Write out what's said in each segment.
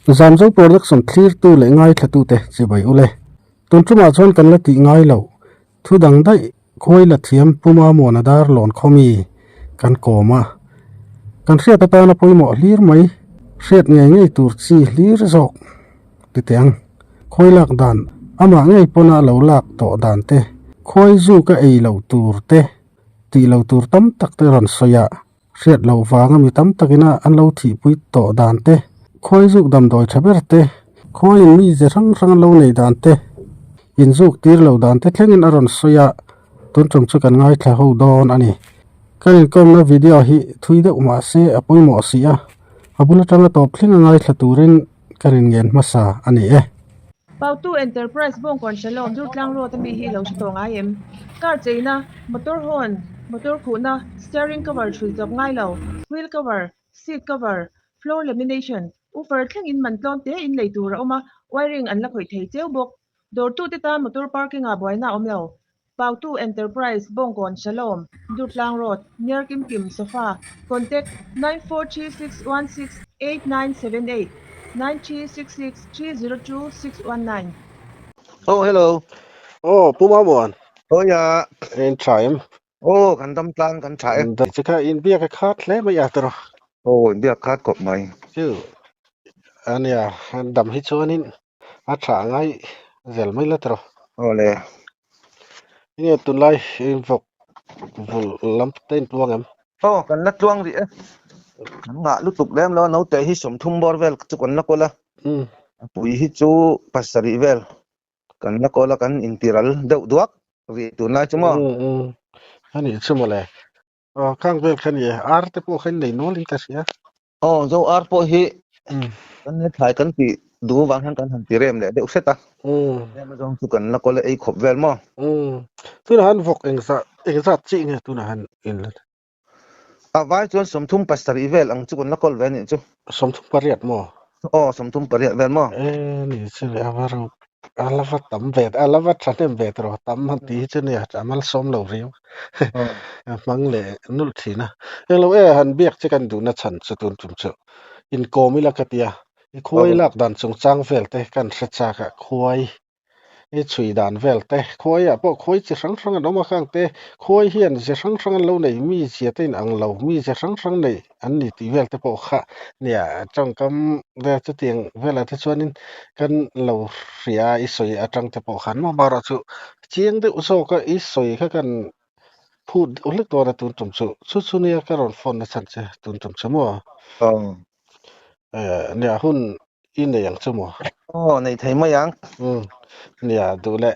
Zamzo production clear tu le ngai thatu te chibai ule tunchuma chon kan la ti ngai lo thu dang dai khoi la thiam puma mona dar lon khomi kan koma kan sia ta na poimo hlir mai hriat ngai ngai tur chi hlir zok ti teng khoi lak dan ama ngai pona lo lak to dan te khoi zu ka ei lo tur te ti lo tur tam tak te ron soya hriat lo wanga mi tam takina an lo thi pui to dan te khoi zuk dam doi thaber te khoi mi je rang rang lo nei dan te in zuk tir lo dan te thlengin aron soya tun chum chu kan ngai thla ho don ani kan kom na video hi thui de uma se apoi mo sia abula tanga top thlinga ngai thla turin karin ngen masa ani Pautu Enterprise bong kon shalom dur tlang ro tami hi lo chitong ayem kar cheina motor hon motor khuna steering cover thui jok ngai lo wheel cover seat cover floor lamination ufer thleng in man tlon te in leitur oma wiring an la khoi thei cheu bok dor tu te ta motor parking a boina omlo Pautu Enterprise bong kon shalom dur tlang road near Kim Kim Sofa contact 9436168978 9366302619. Oh, hello. oh puma mon Oh, yeah. en traim Oh, kan tam tlang kan chai. da chika in bia ka khat le ma ya tro Oh, dia khat kop mai. chu ania an dam hi chuanin a tha ngai zel mai la tro Oh, le. ni tun lai in vok vul lam ten tuang em Oh, kan lat tuang di kan nga lu tuk lem lo no te hi som thum bor vel chu kan la kola. Pui hi chu pasari vel. Kan la kola kan intiral deu duak ri tu na chu mo. ani chumo le kang vel khan ye ar te po khan nei no li ta sia Oh, zo ar po hi kan ne thai kan pi du wang han kan han ti rem le deu seta. Lem jong chu kan la kola ei khop vel mo. tu na han vok eng sa chi nge tu na han in la A vai chuan som thum pasari vel ang chu kan la kol vel ni chu. som thu pariat mo Oh, som thum pariat vel mo. ni chu le avaro alava tam vet alava thatem vet ro tam han ti chu ne amal som lo riu mang le nul thina elo han biak che kan du na chan chu tun chum chu in komila katia i khoi lak dan chung chang vel te kan threcha ka khoi i chui dan vel te khoi a po khoi chi sang sang no ma khang te khoi hian je sang sang lo nei mi che te ang lo mi je sang sang nei an ni ti vel te po kha nia chang kam ve chu tiang vela te chuanin kan lo ria i soi atang te po khan ma bara chu chiang de uso ka i soi kha kan phut ulik to ra tun tum chu nia ka ron phone na chan che tun tum chu mo nia hun in ne yang chu mo Oh, nei thei ma yang. nia du le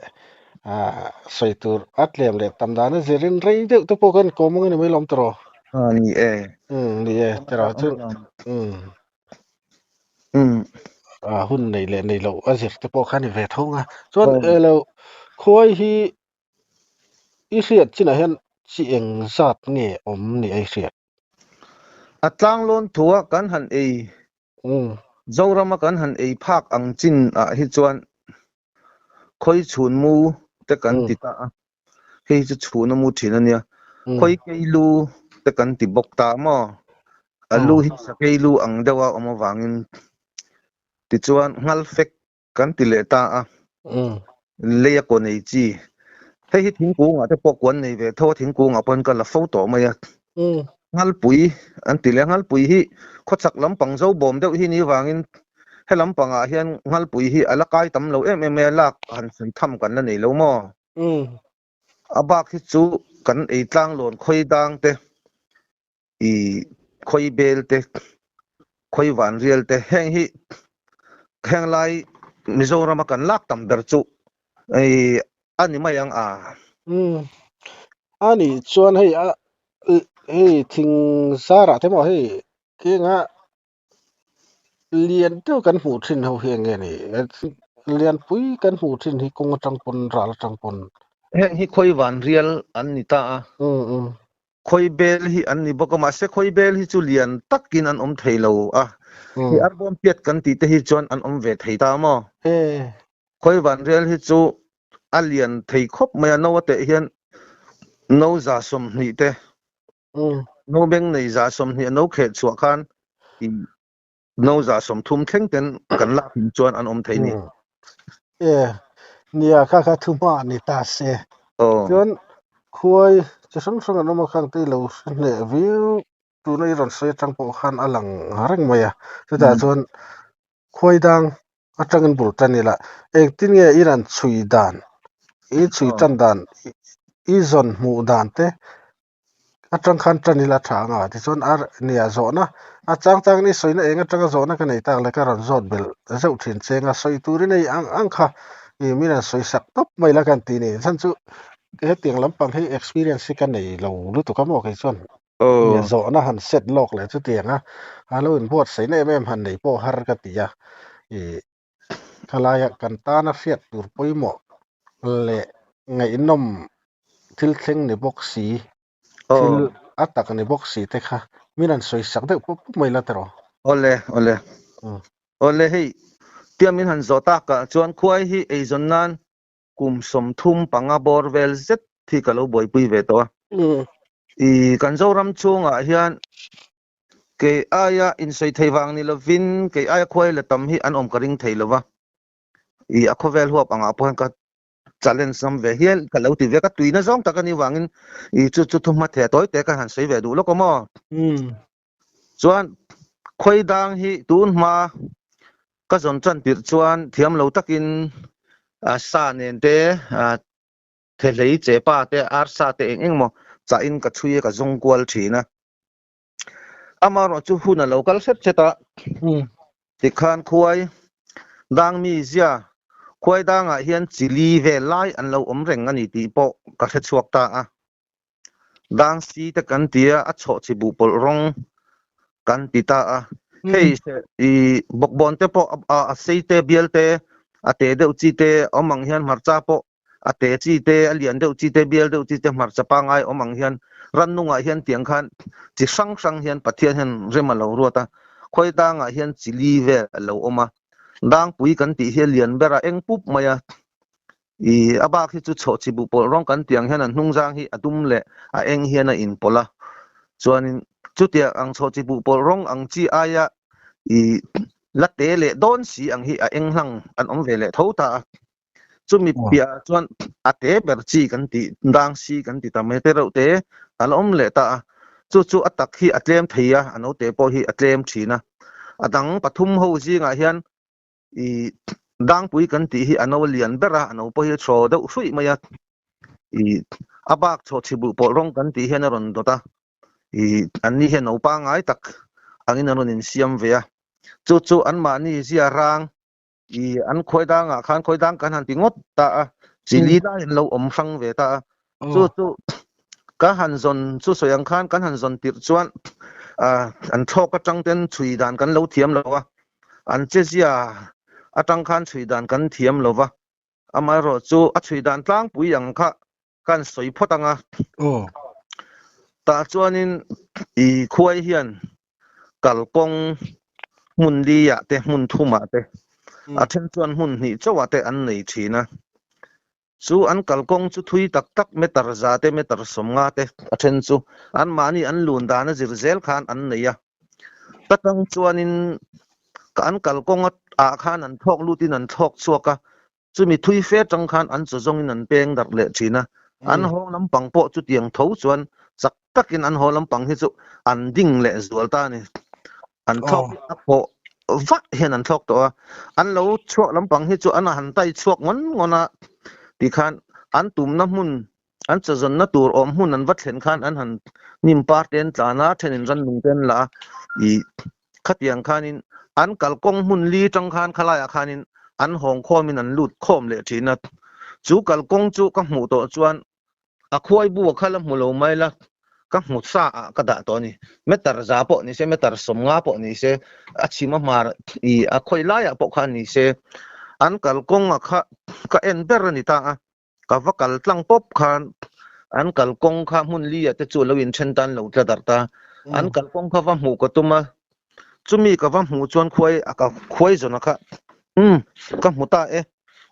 soi tur atlem le tamdana zerin rei de to po kan komong ni mai lom tro Ni ni tro chu hun nei le nei lo azir te po khan ni ve thonga chon lo khoi hi i riat china hen chi eng zat nge om ni ai riat Atlang lon thua kan han ei zorama kan han ei phak ang chin a hi chuan khoi chhun mu te kan ti ta hei chu chhun mu thina nia khoi keilu te kan ti bok ta mo alu hi sa keilu ang dewa oma wangin ti chuan ngal fek kan ti le ta leya ko nei chi hei hi thingkung a te pokwan nei ve tho thingkung a pon kan la photo ma ya ngal pui an ti le ngal pui hi khochak lampang zo bom deuh hi ni wangin he lampanga hian ngal pui hi alakai tam lo em lak han sen tham kan na nei lo mo abak hi chu kan ei tlang lon khoi dang te i khoi bel te khoi wan riel te heng hi heng lai Mizoram kan lak tam ber chu ei ani mayang ani chuan hei hei thing sara te mo hei ke nga lian tu kan hu thin ho hiang nge ni lian pui kan hu thin hi kong tang pon ral tang pon heng hi khoi wan riel an ni ta khoi bel hi an ni bokama se khoi bel hi chu lian takin an om theilo hi arbom piet kan ti te hi chon an om ve thei ta mo khoi wan riel hi chu alian thei khop maya no te hian no za som ni te no beng nei za som ni no khe chu khan no za som thum theng ten kan la hin chuan an om thei ni nia kha thuma ni ta se chuan khuai chi sang sang an ma khang te lo ne view tu nei ron se tang po khan alang reng maya chu ta chuan khuai dang atangin bul tanila ek tin nge iran chui dan I chui tan dan I zon mu dan te atang khan tanila thanga ti chuan ar nia zo na achang chang ni soina enga tanga zo na ka nei tak le ka ron zot bel zau thin chenga soi turi nei ang kha I mina soi sak top mai la kan ti ni chan chu ke tiang lampang he experience kan nei lo lu tu ka mo kai chuan nia zo na han set lok le chu tianga haloin bot sei nei mem han nei po har ka ti ya khalaya kan ta na fiat tur poimo le ngai nom thil thleng ni boxi thil atak ni boxi te kha minan soi sak de pop mai la tero ole hei tiamin han zota ka chuan khuai hi eizon nan kum som thum panga borvel zet thi kalo boi pui ve to I kan zo ram chunga hian ke aya in soi theiwang ni lovin ke aya khuai la tam hi an om karing thei lova I akhovel huap anga pon ka challenge sam ve hiel kalau ti ve ka tuina zong takani wangin I chu thum ma the toy te ka han soi ve du lo ko mo chuan khoi dang hi tun ma ka zon chan tir chuan thiam lo takin sa nen te thelei che pa te ar sa te eng mo cha in ka thui ka zong kwal thina amaro chu huna local set cheta ti khan khuai dang mi zia khuai dang a hian chili ve lai an lo om reng ani ti po ka the chuak ta a dang si te kan tia a cho chi bu pol rong kan ti ta a hei I bokbon te po a sei te bial te a te deuh chi te omang hian marcha po a te chi te a lian deuh chi te bial deuh chi te marcha pa ngai omang hian ran nunga hian tiang khan chi sang sang hian pathian hian rema lo ruata khoi dang a hian chili ve lo oma dang pui kan ti hian lian bera eng pup maya I abak hi chu cho chi bu pol rong kan tiang hian an hnung jang hi atum le a eng hian a in pola chuanin chutia ang cho chi bu pol rong ang chi aya I latte le don si ang hi a eng hlang an om ve le thota chumi pia chuan ate ber chi kan ti dang si kan ti ta me te ro te an om le ta chu atak hi atlem theia ano te po hi atlem thina adang pathum ho jinga hian I dang pui kan ti hi ano lian bera ano po hi thro deuh hrui maya I abak cho chibu pol rong kan ti hian ron dota I anni hian no pa ngai tak angin anon in siam vea chu an ma ni zia rang I an khoi dang a khan khoi dang kan han ti ngot ta chili da in lo om sang ve ta chu ka han zon chu soyang khan kan han zon tir chuan an thok ka tang ten chui dan kan lo thiam lo wa an che zia atang khan chui dan kan thiam lo wa amai ro chu a chui dan tlang pui yang kha kan soi photanga ta chuanin I khuai hian kalkong mun li ya te mun thuma te a then chuan mun ni chawa te an nei thina chu an kalkong chu thui tak metar za te metar somnga te a then chu an mani an lun dana zirzel khan an neya tatang chuanin ka an kalkong a khan an thok lutin an thok chuaka chumi thui fe tang khan an chu zong in an peng dar le thina an hong lampang po chu tiang tho chuan chak takin an ho lampang hi chu an ding le zual ta ni an thok po va hian an thok to an lo chuak lampang hi chu an han tai chuak ngona ti khan an tum na mun an chazon na tur om hun an vat thlen khan an han nim par ten tlana thenin ran nung ten la I khatiang khanin an kalkong mun li tang khan khalaya khanin an hong khomin an lut khom le thina chu kalkong chu ka hmu to chuan a khoi bu khala mulo mai la ka hmu sa ka da to ni metar za po ni se metar somnga po ni se achima mar I a khoi la ya po khan ni se an kalkong a kha ka en ber ni ta ka vakal tlang pop khan an kalkong kha mun li ya te chu lowin then tan lo tla dar ta an kalkong kha va hmu ko tuma chumi ka va hmu chuan khoi aka khoi zona kha ka hmu ta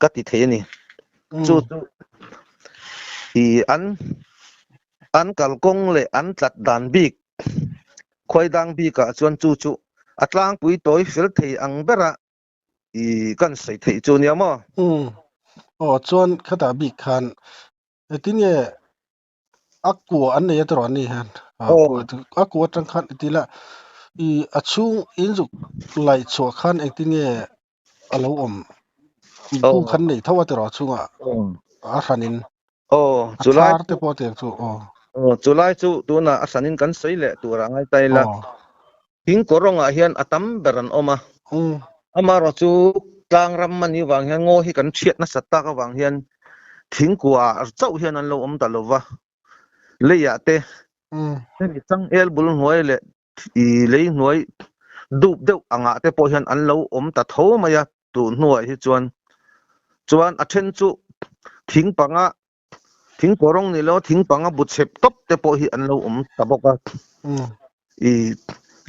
ka ti the ni chu I an kalkong le an tlat dan bik khoi dang bi ka chuan chu atlang pui toy fil thei ang bera I kan sei thei chu nia mo chuan khata bi khan tinge akwa an nei atron ni han akwa tang khan tila I achung injuk lai chaw khan tinge alo om pu khan nei thawa tero chunga a hanin July te po te chu July chu tuna asanin kan sei le tura ngai taila ting koronga hian atam beran oma amaro chu tlang ram mani wang hian ngo hi kan thiat na satta ka wang hian thingkua chau hian an lo om ta lova leya te ni chang el bul hnuai le I lei hnuai dup deuh anga te po hian an lo om ta tho maya tu hnuai hi chuan a then chu thingpanga thingkorong ni lo thingpanga butchep top te po hi an lo om ta boka I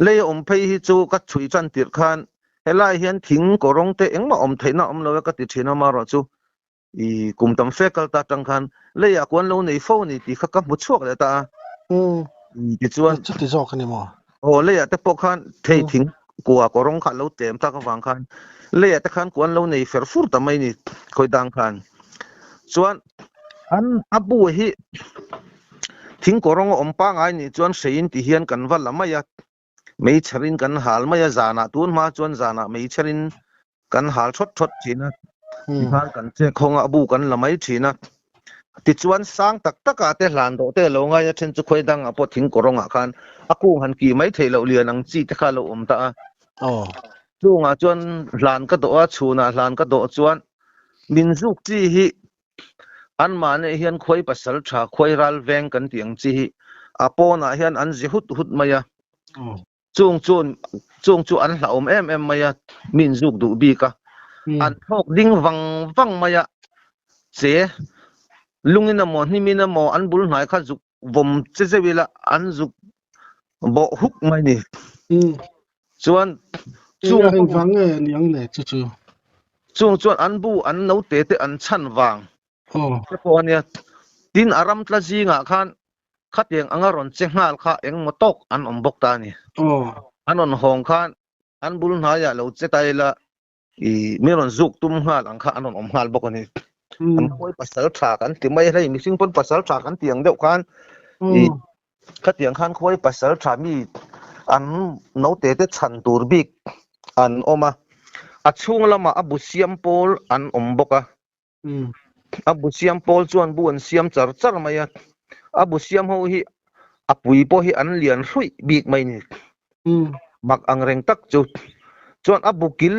lei om phei hi chu ka chui chan tir khan helai hian thingkorong te engma om theina om lo ka ti thina ma ro chu I kumtam fekal ta tang khan leya kwan lo nei phone ni ti kha ka mu chuak le ta ti chuan chu ti jok ni mo leya te po khan thei thing kwa korong kha lo tem ta ka wang khan leya te khan kwan lo nei fer fur ta mai ni khoi dang khan chuan an abu hi thingkorong om pa ngai ni chuan sein ti hian kan wal lamaya mei charin kan hal maya zana tun ma chuan zana mei charin kan hal thot thina han kan che khonga abu kan lamai thina ti chuan sang tak taka te hlan do te lo ngai then chu khoi dang apo thingkoronga khan aku han ki mai theilo lian ang chi te kha lo om ta chunga chuan hlan ka do a chuna hlan ka do chuan minzuk chi hi an mane hian khoi pasal tha khoi ral veng kan tiang chi hi apona hian an ji hut maya chung chu an hlaom em maya minzuk du bi ka an thok ding wang maya che lungina mo himina mo an bul hnai kha juk vom che wila an juk bo huk mai ni chuan chung wang niang le chuan an bu an no te an chan wang te ponia tin aram tla jinga khan khateng angaron che ngal kha eng motok an ombok ta ni anon hong khan an bul hnai ya lo che taila I meron zuk tum ngal ang kha anon om ngal bok ani an khoi pasal tha kan ti mai hlei mi sing pon pasal tha kan tiang deuh khan I khatiang khan khoi pasal tha mi an no te chan tur bik an oma achung lama abu siam pol an omboka abu siam pol chuan buan siam char maya abu siam ho hi apui po hi an lian hrui bik mai ni mak ang reng tak chuan abu kil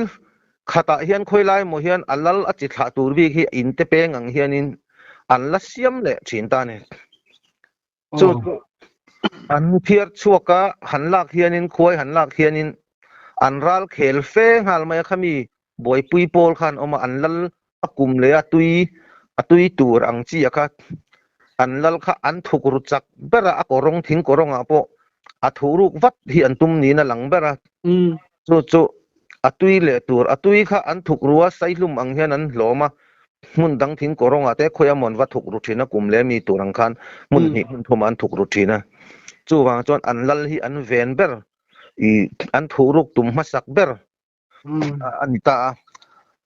khata hian khoi lai mo hian alal achi thla tur bik hi in te peng ang hianin an la siam le thin ta ni chu an phiar chuaka hanlak hianin khoi hanlak hianin an ral khel fe ngal mai khami boi pui pol khan oma an lal akum le atui tur ang chi aka an lal kha an thuk ru chak bera akorong thing koronga po athuruk vat hi an tum ni na lang bera chu atui le tur atui kha an thuk ruwa sailum ang hian an hloma mun dang thing koronga te khoya mon wa thuk ru thina kum le mi turang khan mun hi mun thum an thuk ru thina chu wang chuan an lal hi an ven ber I an thuruk tum masak ber anita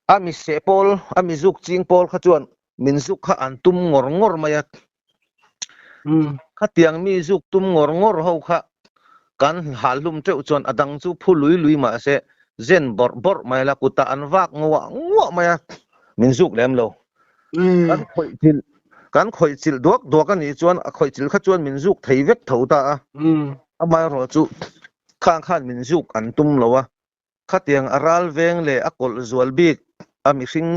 ami sepol ami zuk ching pol kha chuan min zuk kha an tum ngor maya kha tiang mi zuk tum ngor ho kha kan halum te chuan adang chu phului ma se zen bor mai la kuta an wak ngwa maya min zuk lem lo kan khoi chil duak ani chuan a khoi chil kha chuan min zuk thei vek tho ta amai ro chu khan min zuk an tum lowa khatiang aral veng le akol zual bik ami sing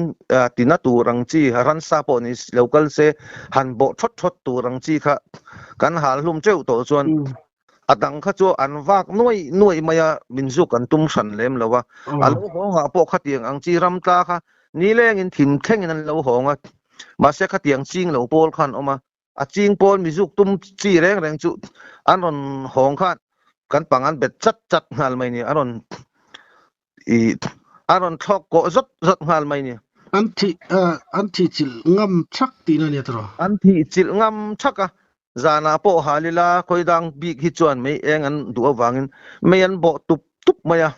tina turang chi haran sa po ni local se han bo thot turang chi kha kan hal hlum cheu to chuan adang kha chu an wak nuai maya min zuk an tum san lem lowa alo honga po khatiang ang chi ram ta kha ni leng in thim thengin an lo honga ma se khatiang ching lo pol khan oma a ching pol mi zuk tum chi reng chu anon hong khan kan pangan bet chat ngal mai ni aron thok ko zot ngal mai ni anti chil ngam chak ti na ni tro anti chil ngam chaka zana po halila khoidang big hi chuan mei eng an du awangin mei an bo tup tup maya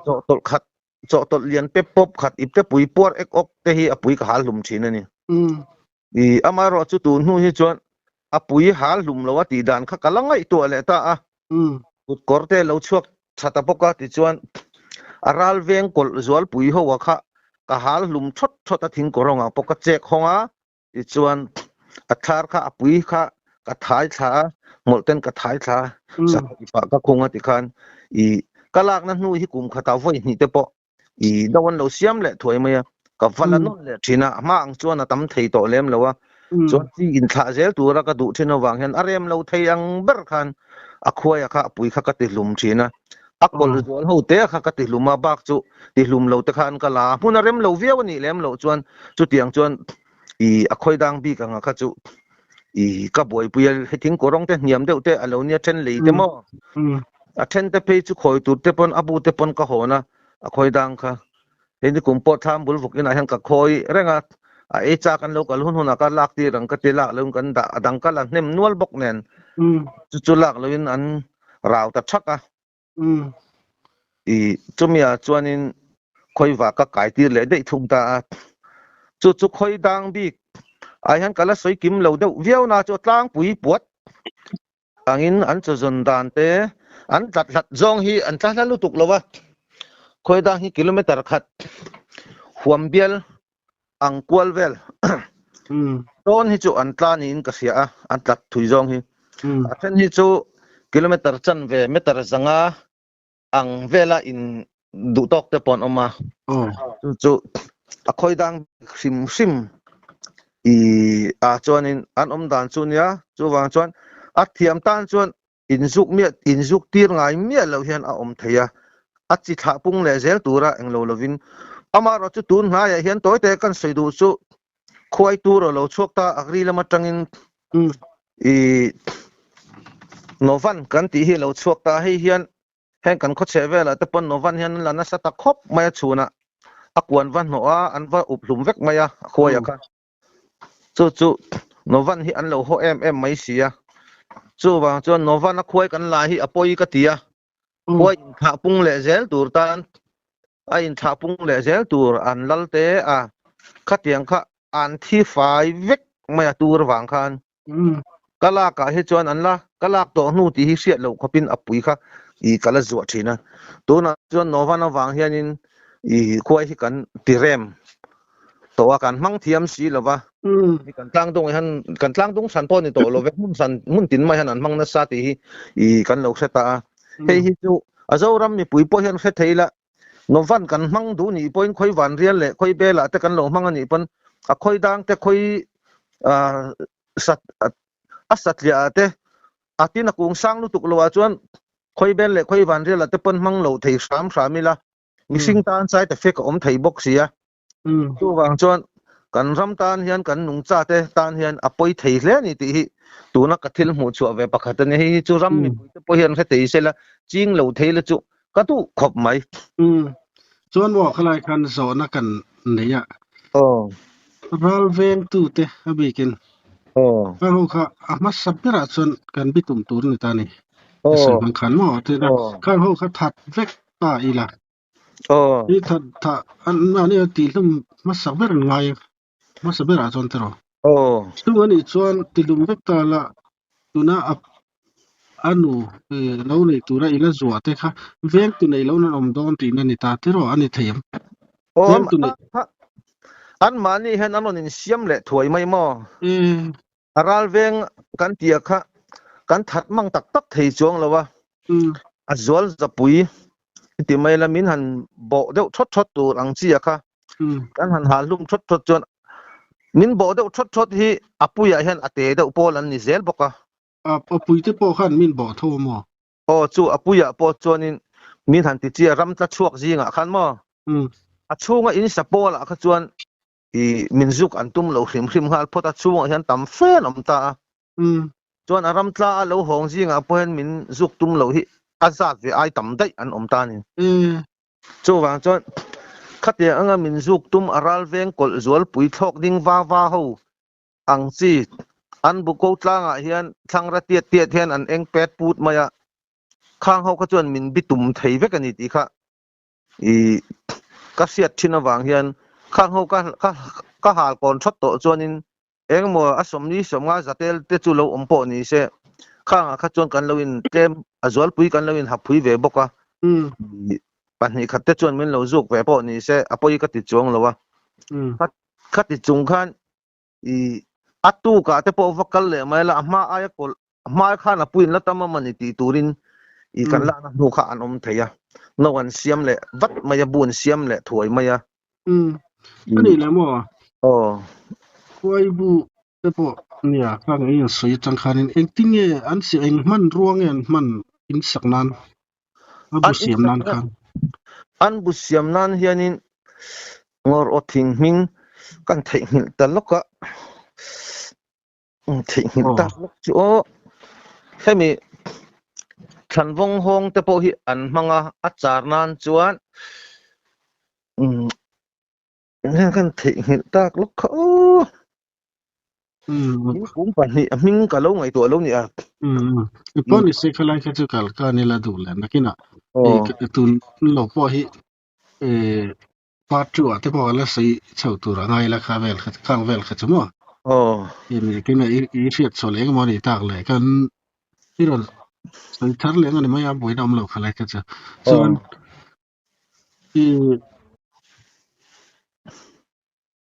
cho tol khat cho tol lian pe pop khat ip te pui por ek ok te hi apui ka hal lum thin ani i amaro chu tu nu hi chuan apui hal lum lowa ti dan kha kalangai to le ta a kut korte lo chuak chata poka ti chuan aral veng kol zual pui ho wa kha ka hal lum thot thot a thing koronga poka chek honga ti chuan athar kha apui kha ka thai tha molten ka thai tha sa pa ka khonga ti khan i kalak na nu hi kum khata voi ni te po i dawan lo siam le thoi maya ka valanon le thina ma ang chuan atam thei to lem lowa chuan ti in tha zel tura ka du thina wang hen arem lo thei ang ber khan a khoi kha apui kha ka ti lum thina akol zual ho te kha ka ti luma bak chu ti lum lo te khan kala hun arem lo viaw ni lem lo chuan chu tiang chuan i a khoi dang bi ka nga kha chu i ka boi puel heting korong te niam deu te alonia then lei te mo a then te pe chu khoi tu te pon abu te pon ka hona a khoi dang kha heni kum po tham bul vuk ina han ka khoi renga a e cha kan lo kal hun huna ka lak ti rang ka te lak lo kan da adang ka la nem nual bok nen chu chu lak lo in an raw ta thaka i chumia chuanin khoi wa ka kai ti le dei thum ta chu khoi dang bi ai han kala soi kim lo deuh viau na chu tlang pui puat angin an chu zon dan te an tat zong hi an tla lu tuk lowa khoi dang hi kilometer khat huam bial ang kwal vel ton hi chu an tla ni in ka sia an tat thui zong hi athen hi chu kilometer chan ve meter zanga ang vela in du tok te pon oma chu a khoi dang sim i a chuanin an dan chunia chu wang chuan a thiam tan chuan in zuk tir ngai mia lo hian a theia a chi tha pung le zel tura englo lovin amaro chu tun hna ya hian toy te kan soidu chu khoi tur lo chok ta agri lama tangin i novan kan ti hi lo chok ta hei hian hen kan kho chevela te pon novan hian lana sa ta khop mai chuna akwan van no a an va uplum vek maya khoya ka chu novan hi an lo ho em mai sia chu wang chuan novan a khoi kan la hi apoi ka tia khoi tha pung le zel tur tan a in tha pung le zel tur an lalte a khatiang kha an thi fai vek maya tur wang khan kala ka hi chuan an la kalak to nu ti hi siat lo khopin apui kha i kala zuwa thina tuna chuan novan awang hianin i khoi hi kan tirem to kan mang thiam si lova kan tlang dong han kan tlang dong san pon ni to lo ve mun tin mai han an mang na sa ti hi i kan lo seta hei hi chu azoram mi pui po hian se theila novan kan mang du ni point khoi wan rial le khoi bela te kan lo mang ani pon a khoi dang te khoi sat lia te atin akung sang lu tuk lo wa chuan khoi bel le khoi wan rial te pon mang lo thei samila missing tan sai te fek om thei box sia chu wang chuan kan ram tan hian kan nung cha te tan hian apoi thei hle ni ti hi tuna ka thil mu chu ave pakhat ne hi chu ram mi te po hian kha tei sela ching lo thei le chu ka tu khop mai chuan wa khalai khan zo na kan neya ral veng tu te abikin ka ho kha ama sabira chuan kan bitum tur ni ta ni sen man khan mo te na kan ho kha that vek ta ila ni tha an ma ni ti lum ma sabir ngai ma sabira chuan te ro tu ani chuan ti lum vek ta la tuna anu lo nei tura ila zuwa te kha veng tu nei lo na om don ti na ni ta te ro ani thayam veng tu nei an mani hen anon in siam le thoi mai mo aral veng kan tia kha kan that mang tak thei chuang lawa azol zapui ti mai la min han bo deuh thot tu ang chi kha kan han halum thot chuan min bo deuh thot hi apuya hian ate deuh pol an ni zel boka apui te po khan min bo tho mo chu apuya po chuanin min han ti chi ram tla chuak zinga khan mo a chunga in sapol a kha chuan i minzuk an tum lo hrim hal phota chunga hian tam fen om ta chuan aram tla lo hong zinga pohen min zuk tum lo hi azat ve ai tam dai an om ta ni chu wang chuan khatia anga min zuk tum aral veng kol zual pui thok ding wa ho ang chi an bu ko tlanga hian thangra tiat hian an eng pet put maya ข้างเฮาก็จวนมินบิตุมไทเวกันนี่ติค่ะอีกะเสียดชินวางเฮียนข้างเฮาก็หาก่อนชดโตจวนนินเองมัวอสมนี้สมงาจะเตลเตจุโลอมโปนี่เสข้างข้าจวนกันลวินเกมอจวลปุยกันลวินหับปุยเวบกะปันนี้ขัดเตจวนมินเราจุกเวปนี่เสอปอยก็ติดจวงแล้ววะขัดติดจงคันอีอัตุกะเตปอวักกันเลยไม่ละมาอายกลมาข้านะปุยละตามมันนี่ตีตูรินอีกันละนะนูข้าอันอมเทียนวันเสียมเลยวัดมายบุญเสียมเลยถวยมายอันนี้แหละหมอควยบุเตปอเนี่ยข้างเองสวยจังคันเองติงอันสิเองมันร่วงมันอินสักนั้นบุเสียมนั้นคันอันบุเสียมนั้นเฮียนินงอรอทิ้งมิงกันทิ้งตลกะทิ้งตลกโอ้แค่มีฉันวงหงแต่พอฮีอันมังอาจารย์นั้นจวนนี่กันทิ้งตลกโอ้ผมปันนี่มิงกะลงไอตัวลงนี่อีปอนี่เสกอะไรก็จะกัลกานี่ละดูแลนะกินะตุนโลพอฮีปาจัวแต่พอละสิเฉาตัวง่ายละข้างเวลขะจมนี่กินะอีเฟียดโซเลงมอนี่ตากเลยกันที่เราสันทัดเลงอันนี้ไม่ยามบ่อยนำโลกอะไรก็จะส่วน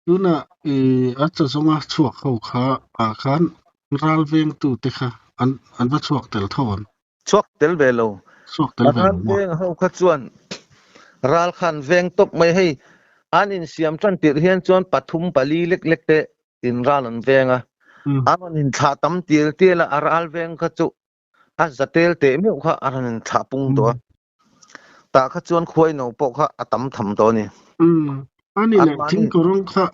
ดูนะอาจจะสมาชวกเขาขาอาคารรัลเวงตูเตค่ะอันว่าชวกเตลทอนชวกเตลเวโลชวกเตลเวโลเวงเขาขจวนรัลคันเวงตบไม่ให้อันอินเสียมจันติเฮียนจวนปฐุมปลีเล็กๆเตอินรัลเวงอันอินชาตัมเตียละรัลเวงขจุอาจจะเตลเตไม่ว่าอันอินชาปุงตัวตาขจวนควยโนปกค่ะอตัมทำตัวนี่อันนี้แหละทิ้งกรงค่ะ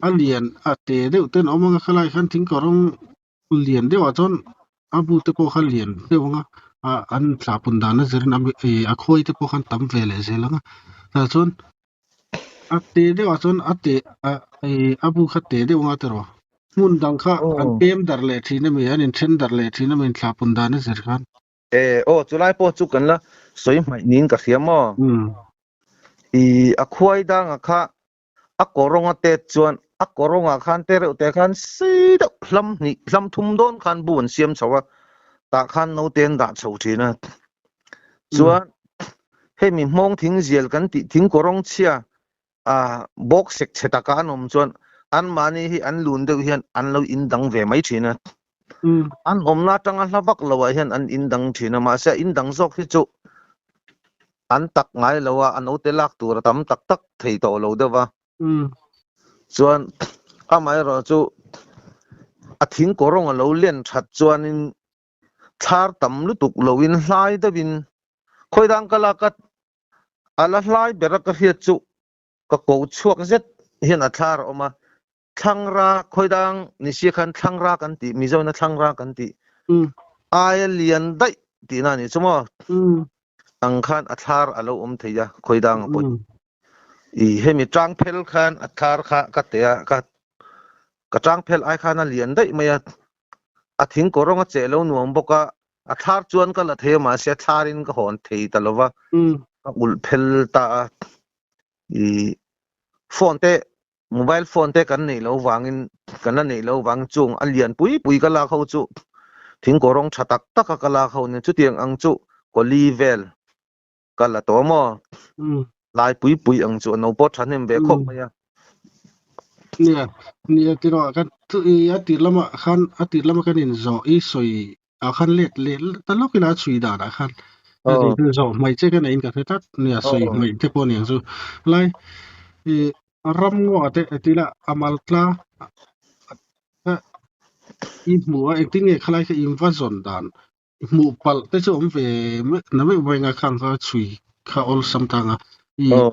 อันเลียนอัตเตเดี๋ยวเต้นเอามาขลายคันทิ้งกรงเลียนเดี๋ยวจนอาบูเตปอขันเลียนเดี๋ยวngaอันสาปุนดานะเจริญอาคอยเตปอขันตั้มเวลเซลังแต่จนอัตเตเดี๋ยวจนอัตเตอาบูขัดเตเดี๋ยวngaเตรอมุนดังค่ะอันเต็มดาร์เลทีนะมีอันอินเชนดาร์เลทีนะมีสาปุนดานะเจริญจุลัยปอจุกันละสวยไม่นินกับเสียมอควยดังค่ะกอรงเตจวนกอรงคันเตระเตคันสีดลำนี่ลำทุ่มโดนคันบุญเสียมสวะตาคันโนเตนดาชาวทีนะจวนให้มีมองทิ้งเจียลกันติทิ้งกอรงเชียบอกเสกเชตาการอมจวนอันมานี่อันลุนเดียวเห็นอันเราอินดังเวไม่ทีนะอันอมนาจังอันละบักเราเห็นอันอินดังทีนะมาเสียอินดังซอกที่จุอันตักไงเราว่าอันเอาเตลักตัวทำตักถีโตเราเด้อวะส่วนอาไม่รอจูทิ้งกรงเราเลี้ยนชัดจวนชาร์ตำลุตุกเราวินไล่เดวินคอยดังกะลักอะไรไล่เบรักเฮียจูก็กูช่วงเจ็ดเห็นอัชาร์ออกมาช่างรักคอยดังนิสิคันช่างรักกันติมิจฉาช่างรักกันติเลียนได้ตีนั่นนี่สมมติอังคารอัชาร์อาลูเทียคอยดังปุ๊บให้มีจ้างเพลคันอัชาร์ค่ะกัตเตียกัจ้างเพลไอคันนั่นเลียนได้ไหมทิ้งกรงเจริญหนุ่มบอกว่าอัชาร์จวนก็ละเทียมาเสียชารินก็หอนทีตลอดว่าอุลเพลตาโฟนเตโมบายโฟนเตกันนี่เราวางกันนั่นนี่เราวางจุงอันเลียนปุยก็ลาเขาจุทิ้งกรงชัดตักก็ลาเขาเนี่ยจุดเตียงอังจุก็ลีเวลก็ละตัวมั่วลายปุยอังจุนเอาปอดฉันเนี่ยเบคบมาเนี่ยที่เรากันอาทิตย์ละมาคันอาทิตย์ละมากันอินโซอีสวยคันเล็ดตลอดเวลาสวยด่าคันนี่คือโซไม่ใช่กันอินกับเธอตัดเนี่ยสวยไม่เท่าพอเนี่ยสุไล่รำงัวแต่ที่ละอามัลตลาอีหมูเองที่เนี่ยคล้ายกับอินฟัซอนดานหมูปัลแต่ช่วงเวนั่นไม่ไว้งาคันก็สวยข้าอลสัมตัง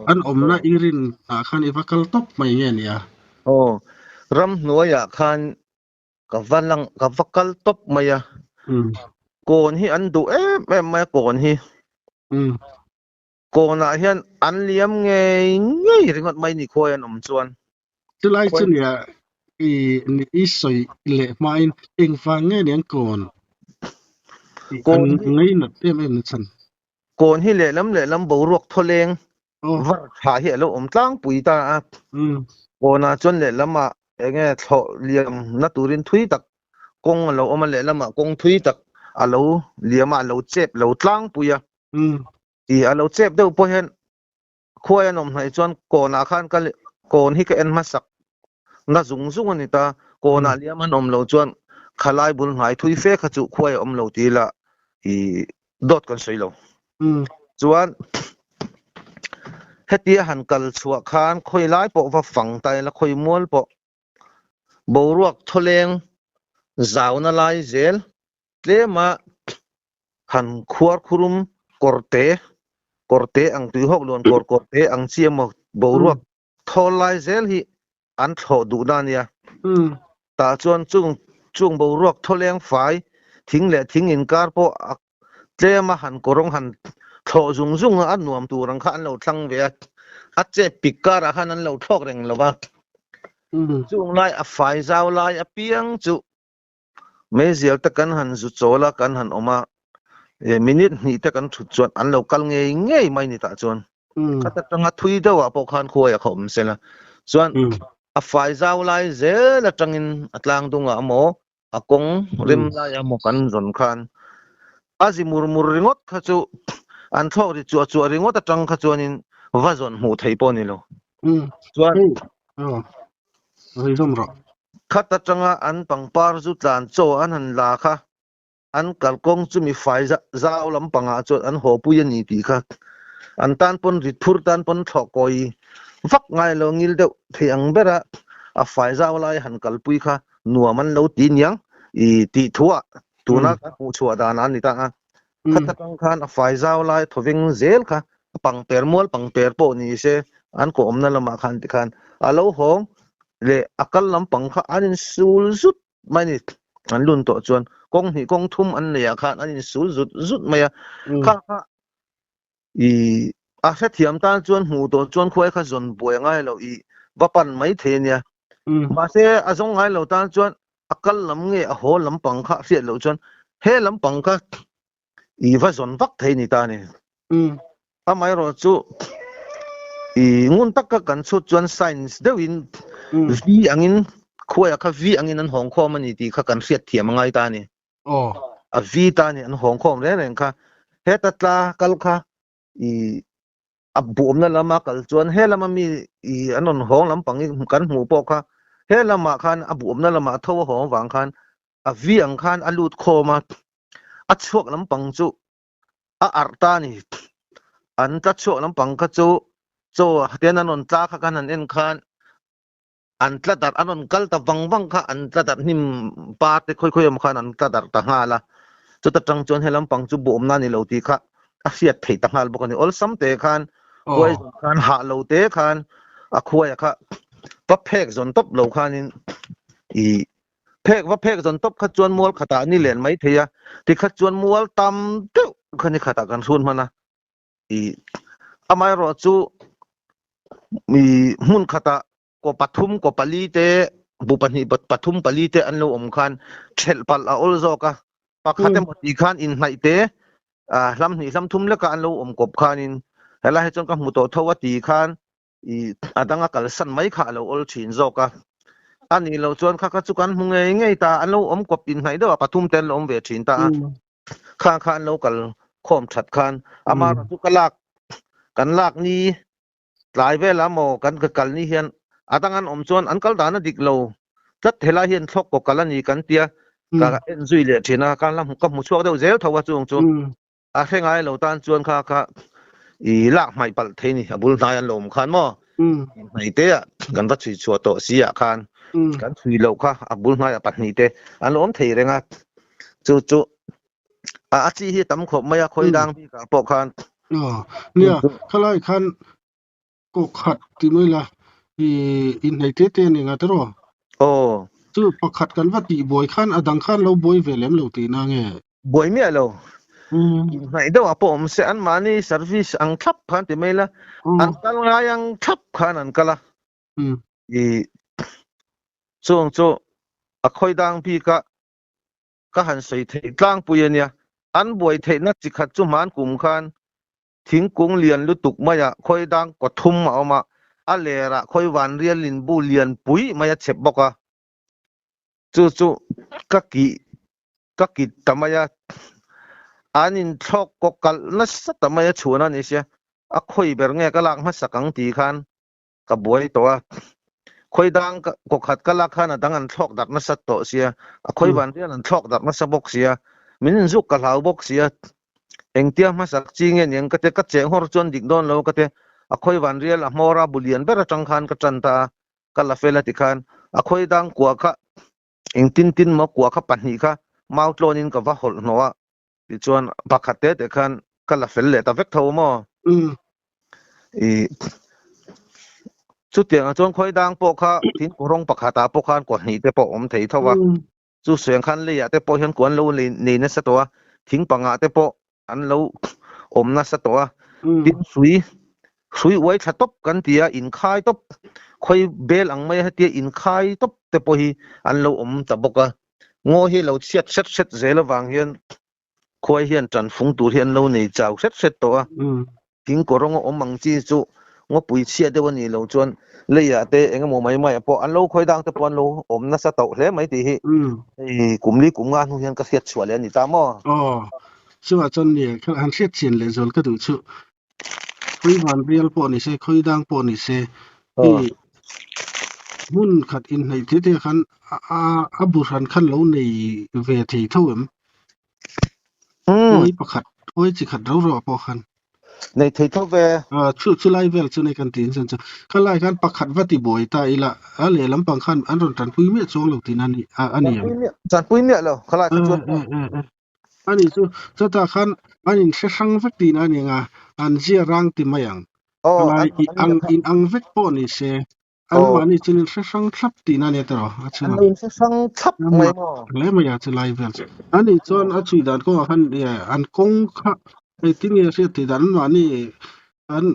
อันอมน่าอิรินคันอีฟักลตบไม่เงี้ยเนี่ยรำนัวอยากคันกับวันลังกับฟักลตบไม่อะก่อนที่อันดูไม่ก่อนที่ก่อนเห็นอันเลี้ยมไงถึงกับไม่นี่คอยอันอมจวนจะไล่จนเนี่ยอีสวยเละมาเองฟังไงเนี่ยก่อน โกน ไงน่ะเต็มนั่นซั่น โกนhi le lam bo ruak tholeng อ๋อ var tha hi lo tlang pui ta a โกนาจนle lama enge tho liam na turin thui tak kong lo oma le lama kong thui tak alo liama lo chep lo tlang puya ti alo chep do po hen khoya nom hai chon kona khan ka kon hi ka en masak na zung ani ta kona liama nom lo chon khalai bul ngai thui fe kha chu khoya om lo ti la I dot kan sei lo chuan hetia han kal chhuwa khan khoi lai po wa fang tai la khoi mual po boruak tholeng zauna lai zel tlema han khuar khurum korte ang tui hok lon korte ang chiamo boruak thol lai zel hi an tho du dania ta chuan chung boruak tholeng fai thing le thing in kar po tlema han korong han tho zung an nuam tu rang khan lo thlang ve a che pikara han an lo thok reng lo ba chung lai a fai zaw lai a piang chu me zial ta kan han zu chola kan han oma minute ni ta kan thu chuan an lo kal ngei mai ni ta chuan kata tanga thui dawa po khan khoya khom sela chuan a fai zaw lai zel a tangin atlang dunga amo akong rim lai amo kan zon khan azi mur ringot kha chu an thok ri chu ringot atang kha chuanin vazon hu thei po ni lo chuan ri rom ro khata tanga an pangpar zu tlan cho an han la kha an kalkong chu mi fai zaw lam panga chu an ho pu yani ti kha an tan pon ri thur tan pon thokoi vak ngai lo ngil deuh thiang bera a fai zaw lai han kalpui kha nuaman lo ti niang I ti thuwa tuna ka hu chhuwa dan an ni ta khata tang khan a fai zaw lai thoving zel kha pang per mol pang per po ni se an ko omna lama khan ti khan alo hong le akal lam pang kha anin sul zut mani an lun to chuan kong hi kong thum an le khan anin sul zut maya kha I a se thiam tan chuan hu to chuan khoi kha zon boi ngai lo I vapan mai the nia ma se azong ngai lo tan chuan akal lam nge a ho lam pang kha fiat lo chuan he lam pang kha I va zon vak thei ni ta ni amai ro chu I ngun tak ka kan chu chuan science deuin vi angin khoya kha vi angin an hong khom ani ti kha kan fiat thiam ngai ta ni a vi ta ni an hong khom le reng kha he tatla kal kha I abum na lama kal chuan he lama mi I anon hong lam pangi kan hmu po kha he lama khan abum na lama tho hong wang khan a vi ang khan alut khoma a chuak lam pang chu a arta ni an ta chuak lam pang kha chu tian anon tla kha kan an en khan an tla dar anon kal ta wang kha an tla dar nim pa te khoi am khan an tla dar ta hala chu ta tang chuan he lam pang chu bum na ni lo ti kha a siat thei ta hal bokani ol sam te khan khoi khan ha lo te khan a khoi kha pa phek zon top lo khanin I phek zon top kha chuan mol khata ni len mai theya ti kha chuan mol tam tu khani khata kan sun mana I amai ro chu mi hun khata ko pathum ko pali te bupani pathum pali te an lo om khan thel pal a ol zo ka pakhate moti khan in hnai te lam ni lam thum le ka an lo om kop khanin hela he chon ka mu to thowa ti khan I adanga kal san mai kha lo ol thin zo ka ani lo chuan kha chu kan hu ngei ta an lo om kop in hnai do pathum ten lo om ve thin ta kha an lo kal khom that khan ama chu kalak kan lak ni tlai ve la mo kan ka kal ni hian adangan om chuan an kal dana dik lo tat hela hian thok ko kalani kan tia ka enjoy le thina kan lam ka mu chuak deuh zel thowa chung chu a hengai lo tan chuan kha I lak mai pal theini abul nai an lom khan mo mai te kan va chui chuat to sia khan kan thui lo kha abul nai a patni te an lom thei renga chu a chi hi tam khop maya khoi dang bi ka po khan nia khalai khan ko khat ti mai la I in nei te ni nga tro chu pakhat kan wa ti boi khan adang khan lo boi velem lo ti na nge boi mi alo nai do apo om se an mani service ang thap khan ti mai la an kal nga yang thap khan an kala I chung chu a khoi dang bi ka han sei thei tlang pu ya nia อันบวยเทนักจิขัดจุมานกุมคานทิ้งกงเรียนลุตุกมายะค่อยดังก็ทุ่มเอามาอะเลระค่อยวันเรียนลินบูเรียนปุ๋ยมายะเจ็บบอกว่าจู่ๆกะกิตะมายะอันนินทอกกกัลนัสตะมายะชวนันนี่เสียอะค่อยเบรเงกะลักมาสักังตีคันกะบวยตัวค่อยดังกขัดกะลักคันดังอันทอกดักนัสตโตเสียอะค่อยวันเรียนอันทอกดักนัสบกเสียมินซุกกะลาวบกเสียเอ็งเตียมาสักจริงเงี้ยงก็เตก็เจงฮอร์จนดิกดอนเราก็เตอคอยวันเรียลมอราบุเลียนเบรจังคันก็จันตาก็ลาเฟลติคันอคอยดังกัวค่ะเอ็งตินมากัวค่ะปันหีค่ะมาอุตโลนินก็ว่าหดนัวดิจวนปักขัดเตะคันก็ลาเฟลเลตาเวกเท่ามั้งสุดเตียงจวนคอยดังปกค่ะทิ้งกรงปักขัดตาปกขันกว่าหีเตปอมเทยเท่าว่าจู่เสียงคันเลยอะเตปอเห็นกวนเราเลยนี่นั่นสัตว์ทิ้งปังอะเตปออันเราอมนั่นสัตว์ดินสุยไว้ชัดตบกันเตียอินคายตบคอยเบลอังไม่ให้เตียอินคายตบแต่พอฮีอันเราอมตะบกะงอให้เราเช็ดเจระวางเฮียนคอยเฮียนจันฟงตูเฮียนเราในเจ้าเช็ดตัวทิ้งกรงอมมังจีจุงอปุยเชียเดวันนี้เราจวนเลยอะเตเองก็มองไม่พออันเราคอยดังแต่พอเราอมนั่นสัตว์เลยไม่ตีฮีกลุ่มนี้กลุ่มงานเฮียนก็เสียชวนเลยนี่ตามอ๋อชัวจนเนี่ยเขาหันเสียเชียนเลยจนก็ดูชุคุยวันเรียลปอนี่เซคุยดังปอนี่เซที่มุ่นขัดอินในที่เดียคันอาบุรันคันเราในเวทีเท่ามั้ยโอ้ยประคัดโอ้ยจิขัดเรารอปอคันในที่เท่าเวชุไลเวลชุในกันตีนจันจะคันไล่กันประคัดวัติบ่อยตาอีละอะไรลำปังคันอันรอนจันปุยเมียจงเหล่าที่นั่นนี่อันนี้จันปุยเมียแล้วคันไล่กันจวนอันนี้จะตาคันอันนี้เสสังวัตินั่นเองอันเจียรังติมายังอะไรอังเวกปอนี่เซอันวันนี้จะนี่เสสังทับตินั่นเนี่ยตลอดอันนี้เสสังทับไม่หมอแล้วไม่อยากจะไลฟ์อันนี้จวนอัจฉริยะก็คันเนี่ยอันกงค่ะไอ้ที่เนี่ยเสียติดันวันนี้อัน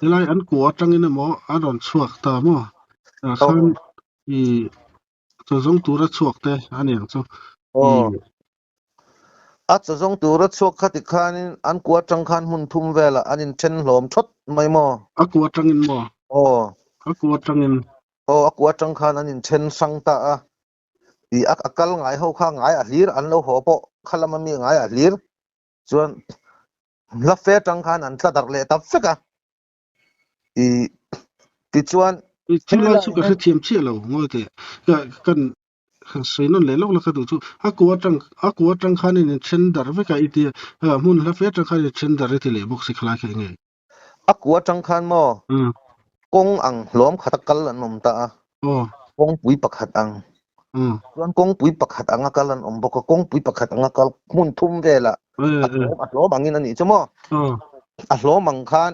ไลอันกัวจังนี่หมออันรอนสวกตาหมอคันอีจะส่งตัวรัชวกแต่อันนี้จะอาจจะส่งตัวรถชกขัดขานินอันกวดจังคันหุ่นทุ่มเวลาอันนี้เช่นหลอมชดไม่หมออักวดจังอินหมออักวดจังอินอักวดจังคันอันนี้เช่นสังตาอีอักลง่ายเขาข้างง่ายอัดลีร์อันเราหัวโปขลังมันมีง่ายอัดลีร์ส่วนลับเฟจังคันอันสะดักเละตับฟิกะอีติดส่วนที่เราสุกจะเทียมเชี่ยเรางอยแต่กันสวยนั่นเลยแล้วก็ดูจู่อักวดจังคันนี่เช่นดาร์เวกอีเดียมุ่นลับเฟจังคันนี่เช่นดาร์ที่เลยบุกสิขลายกันไงอักวดจังคันหมอกงอังหลอมขัดกันละนมตากงปุยปักขัดอังส่วนกงปุยปักขัดอังกันละนมบอกกงปุยปักขัดอังกันมุ่นทุ่มเวละอัดล้อบังนี่นั่นนี่ใช่ไหมอัดล้อมังคัน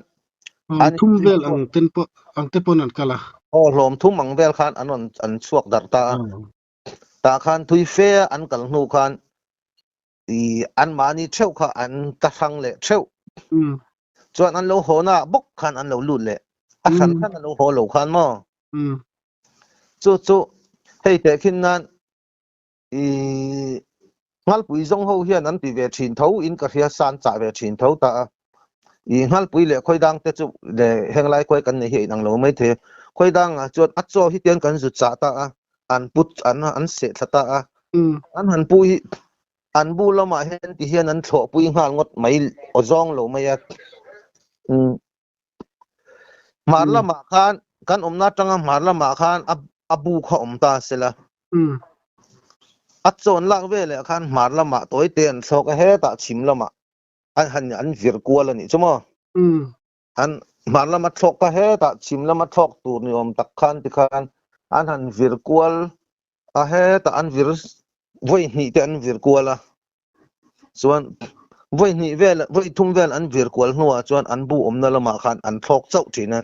อันทุ่มเวลอังเต็มปนันกันละหลอมทุ่มมังเวลคันอันนั้นอันสวกดัตตาคันทุยเฟอันกันนูคันอันมานี่เช่าค่ะอันตะทังเละเช่าส่วนอันเราหัวหน้าบกคันอันเราลุ่นเละอันคันอันเราหัวเราคันมั้งจู่ให้แต่ขึ้นนั้นงัลปุยจงเขาเฮียนั้นตีเวชินเท้าอินกระเทียสานจ่าเวชินเท้าตางัลปุยเละค่อยดังแต่จู่เละแห่งไรค่อยกันในเหตุนังเราไม่เทค่อยดังจวนอัดโซ่ที่เตียนกันสุดจ่าตาอันปุตอันเสตตาอันหันปุยอันบูละมาเห็นที่เฮียนั้นโถปุยงานงดไม่อจองโลไม่ยัดมาละมาคานกันอมนาจังมาละมาคานอบูเขาอมตาเสละอัดโซนลักเวเลยคานมาละมาตัวเตียนโซกเฮตาชิมละมาอันวิรกัวละนี่ใช่ไหมอันมาละมาโซกเฮตาชิมละมาโซกตัวนิยมตักคันติคันอันหันวิรกัวเฮตาอันวิรวัยนี่แต่อันวิรกัวละส่วนวัยนี่เวลวัยทุ่มเวลอันวิรกัวหัวส่วนอันบูอมนั่นละมาคันอันโซกเจ้าทีนะ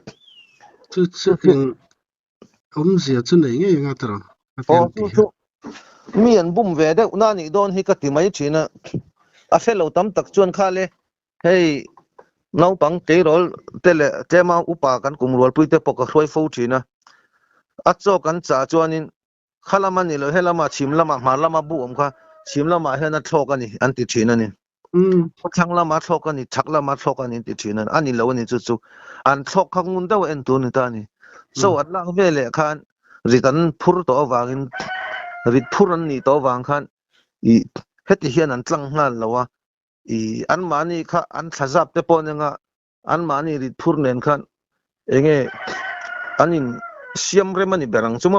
คือเสียจนไหนเงี้ยงั้นตลอดมีอันบุ้มเวเดนั่นนี่โดนให้กติไม่ชินะอาเฟลเราตั้มตักจวนข้าเลยให้น้องปังเจรอลเตเลเจมาอุปากันกุมรัวปุยเตปกช่วยฟูชินะอัดโจกันจ่าจวนนินข้าละมันนี่เลยให้ละมาชิมละมามาละมาบุ้มค่ะชิมละมาให้นัดโชกันนี่อันติดชินะนี่ ทางละมาทอกกันนี่ชักละมาทอกกันนี่ติชินันอันนี้แล้วนี่จุอันทอกข้างมุนเดาเอ็นตัวนี่ตานี่โซอันละเวเลคันริตันพูรตัววางินริพูรันนี่ตัววางคันอีเฮ็ดเฮียนันตั้งนั่นแล้วว่าอีอันมานี่ค่ะอันทจับเตปอนยังอันมานี่ริพูรเนนคันเองอันนี้เสียมเรมันนี่เบรังซุม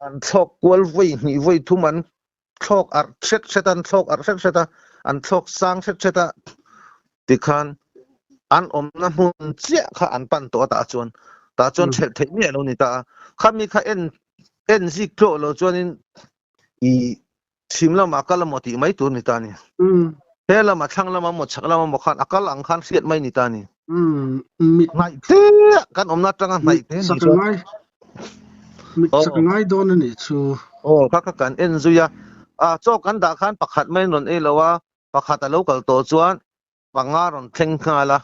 อันทอกกวลไว้นี่ไว้ทุมันทอกอัดเช็ดอันทอกอัดเช็ดอันทอกสร้างเช็ดติคันอันน้ำมันเจ้าค่ะอันปันตัวตาจวนเช็ดเทียนเรานี่ตาข้ามีข้าเอ็นซิกโตเราจวนนี่อีชิมละมาก็ละหมดที่ไม่ตัวนี่ตานี่เฮ้ละมาช่างละมาหมดชักละมาหมดขันอักละอังคันเสียดไม่นี่ตานี่มิดไม่เตี้ยกันนัดจังไม่เตี้ยนี่จวนมิดสักง่ายโดนนี่ชูข้ากันเอ็นซุยโจกันดาคันปักขัดไม่นนแล้วว่าปักขัดแต่เราก็ตัวจวนปังงารอนเทงข้าละ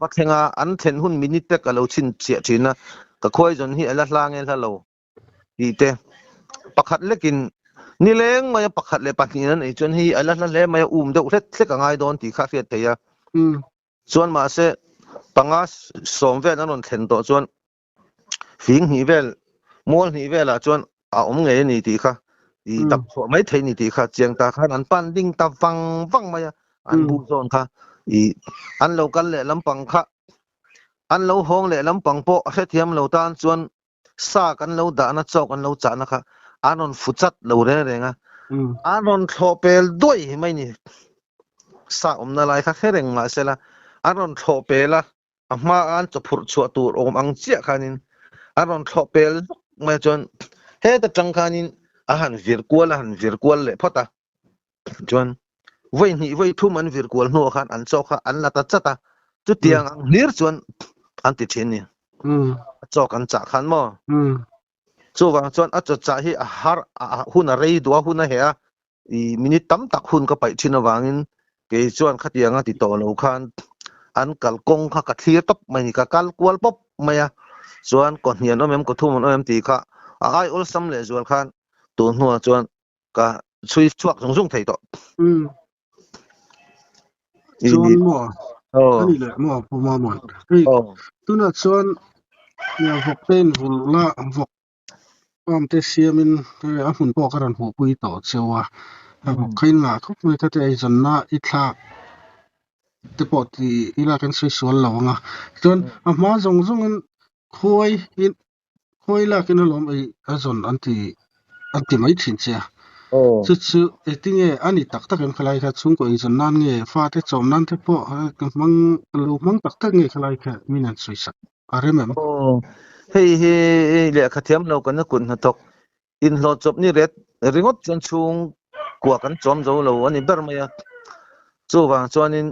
ปักเทงอันเทนหุ่นมินิเตก็เราชินเสียชินนะก็ค่อยจนที่ละลางเองละเราดีเตปักขัดเล็กินนี่เล้งมาปักขัดเลยปักนี้นั่นไอ้จนที่ละละเล้มาเด็กเล็กก็ง่ายโดนตีข้าเสียเทียส่วนมาเสปังงาสมเวนั่นนนเทนตัวจวนฟิงหีเวลมอลหีเวลละจวนเงี้ยนี่ตีข้าอีตับไม่เทนี่ตีข้าเจียงตาข้าอันปั้นดิ้งตาฟังมาอันบูโซนข้าอีอันเรากันแหละลำปังข้าอันเราห้องแหละลำปังโปะเสียเทียมเราตานจวนซากันเราด่านะเจ้ากันเราจ่านะข้าอันนนฟุตซัดเราเรื่องอ่ะอันนนโทเปลด้วยไม่นี่ซานาลายข้าแค่เร่งมาเสร็จละอันนนโทเปลละมาอันจะพูดชัวตัวอังเจียข้านินอันนนโทเปลมาจนเฮ้แต่จังข้านินหันวิร์กวลเลยพอตาจวนไว้ทุ่มอันวิร์กวลนัวขันอันโซข้าอันละตัดจัตตาจุดเตียงนิร์จวนอันติดเชนนี่โซกันจักขันมั้งโซวางจวนอัจฉริยะฮาร์หุ่นอะไรตัวหุ่นอะไรอีมินิตั้มตักหุ่นก็ไปชินวางินเกยจวนขัดยังติดต่อเราขันอันกัลกงข้ากัดเทียตบไม่นี่กัลกวลป๊บไม่จวนก่อนเหียนน้องแม่ก็ทุ่มน้องแม่ตีข้าไอ้อุลซัมเลยจวนขันตัวหัวจวนก็ช่วยชวกส่งไทยต่อจวนหม้ออันนี้เลยหม้อพม่าหมดตัวนั้นจวนเนี่ยพวกเป็นหุ่นละพวกความเตเซียมินหุ่นพวกกันหัวปุยต่อเชียวว่าพวกใครล่ะเขาไม่ทัดไอ้จนน่ะอีทาแต่ปกติอีลากันสวยๆแล้วไงจนมาส่งกันคุยละกันล้มไอ้จนอันที่ไม่ชินเสียสุดๆไอ้ที่เนี่ยอันนี้ตักกันคล้ายๆช่วงก่อนไอ้จนนั่นเนี่ยฟ้าที่จอมนั่นที่พอมังตักเนี่ยคล้ายๆมีนั่นสวยสักอะไรมั้งเฮ้เลี้ยขัดเทียมเรากันนะคุณนะทกอินโลจบนี่เร็ดริงอดจนช่วงกว่ากันจอมเราอันนี้เบอร์มาจู่ว่าจวนนี้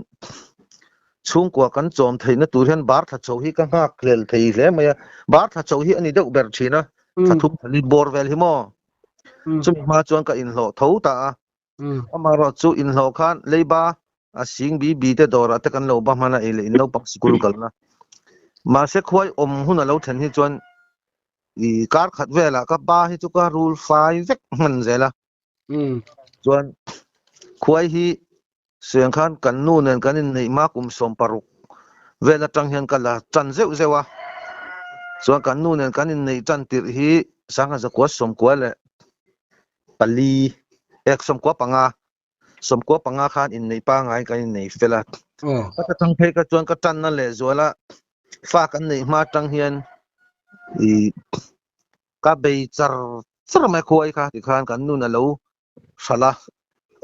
ช่วงกว่ากันจอมไทยนะตัวเห็นบาร์ทัชโชฮีกันหักเลลไทยเลยมาบาร์ทัชโชฮีอันนี้เด็กเบอร์ชีนะถ้าทุกลิบอร์เวลฮิโมจุ่มมาจวนกับอินโลเท่าตามาเราจู่อินโลขันเลยบ้าสิงบีเตดอร์แต่กันเราบ้ามันไอ้เลยอินโลปักสกุลกันนะมาเสกควายหุ่นเราเห็นที่จวนอีการขัดเวลากับบ้าที่จุกรูลไฟเวกมันเจละจวนควายที่เสียงขันกันนู่นนั่นกันในมากุมสมปรุกเวลาจังเห็นกันละจันเจ้าวะส่วนกันนู่นนั่นกันในจันติรีสังหารจะกวดสมกวดเลยปลีสมกวดปังอาขันในปังไงกันในเฟลาก็จังเพกจวนก็จันนั่นแหละจวนละฝากกันในมาจังเห็นก็ไปจาไม่คุยค่ะที่ขันกันนู่นนั่นเราสละ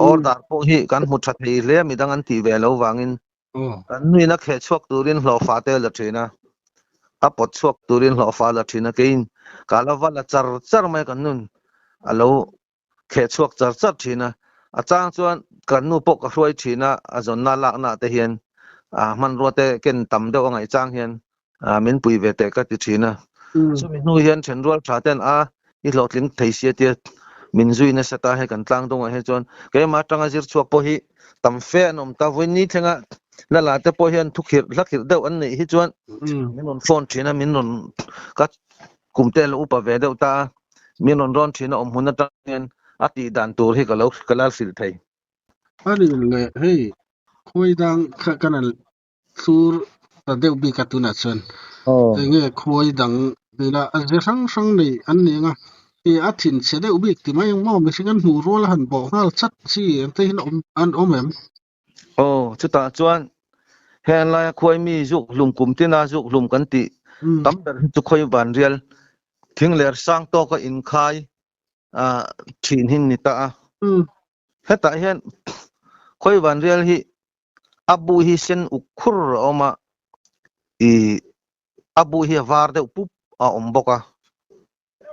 order พวกนี้กันมุดชัดเลยเลยมีดังอันตีเวลวางินกันนี่นักแข่ชวกตัวเรียนหล่อฟ้าเตลทีนะถ้าปดชวกตัวเรียนหล่อฟ้าละทีนะกินกาลวัลจาไม่กันนู่นเราแข่ชวกจาทีนะอาจารย์ชวนกันนู่นปกรวยทีนะอาจารย์น่ารักน่าเทียนมันรัวเตกินต่ำเดียวไงจ้างเฮียนมินปุยเวเตก็ติทีนะซึ่งมินนู่เฮียนเช่นรัวชาเตนอีหลอดลิงไทยเสียเตียมินซุยเนสตาให้กันตั้งตรงให้จวนแกมาตั้งอาจิรชวกพอฮีตั้มเฟ่นอมตาวันนี้ทั้งนั่นแหละแต่พอฮีทุกข์ลักข์เดียวอันนี้ให้จวนมินนฟอนชีนะมินนก็กุมเตลอุปเวเดียวตามินนร้อนชีนะหุ่นตั้งเงินอติดันตัวให้กับเราสิลไทย ani le hey khoi dang kana sur ta deu bi katuna chon nge khoi dang dela aje sang nei an ni nga e athin che deu bi ti mai mo mi singan hu rol han bo hal chat chi te hin an omem chu ta chuan hen la khoi mi juk lum kum tina juk lum kan ti tam ber chu khoi ban rial thing ler sang to ka in khai thin hin ni ta heta hian khoi ban rial hi abu hi sen ukhur oma abu hi var de pup a omboka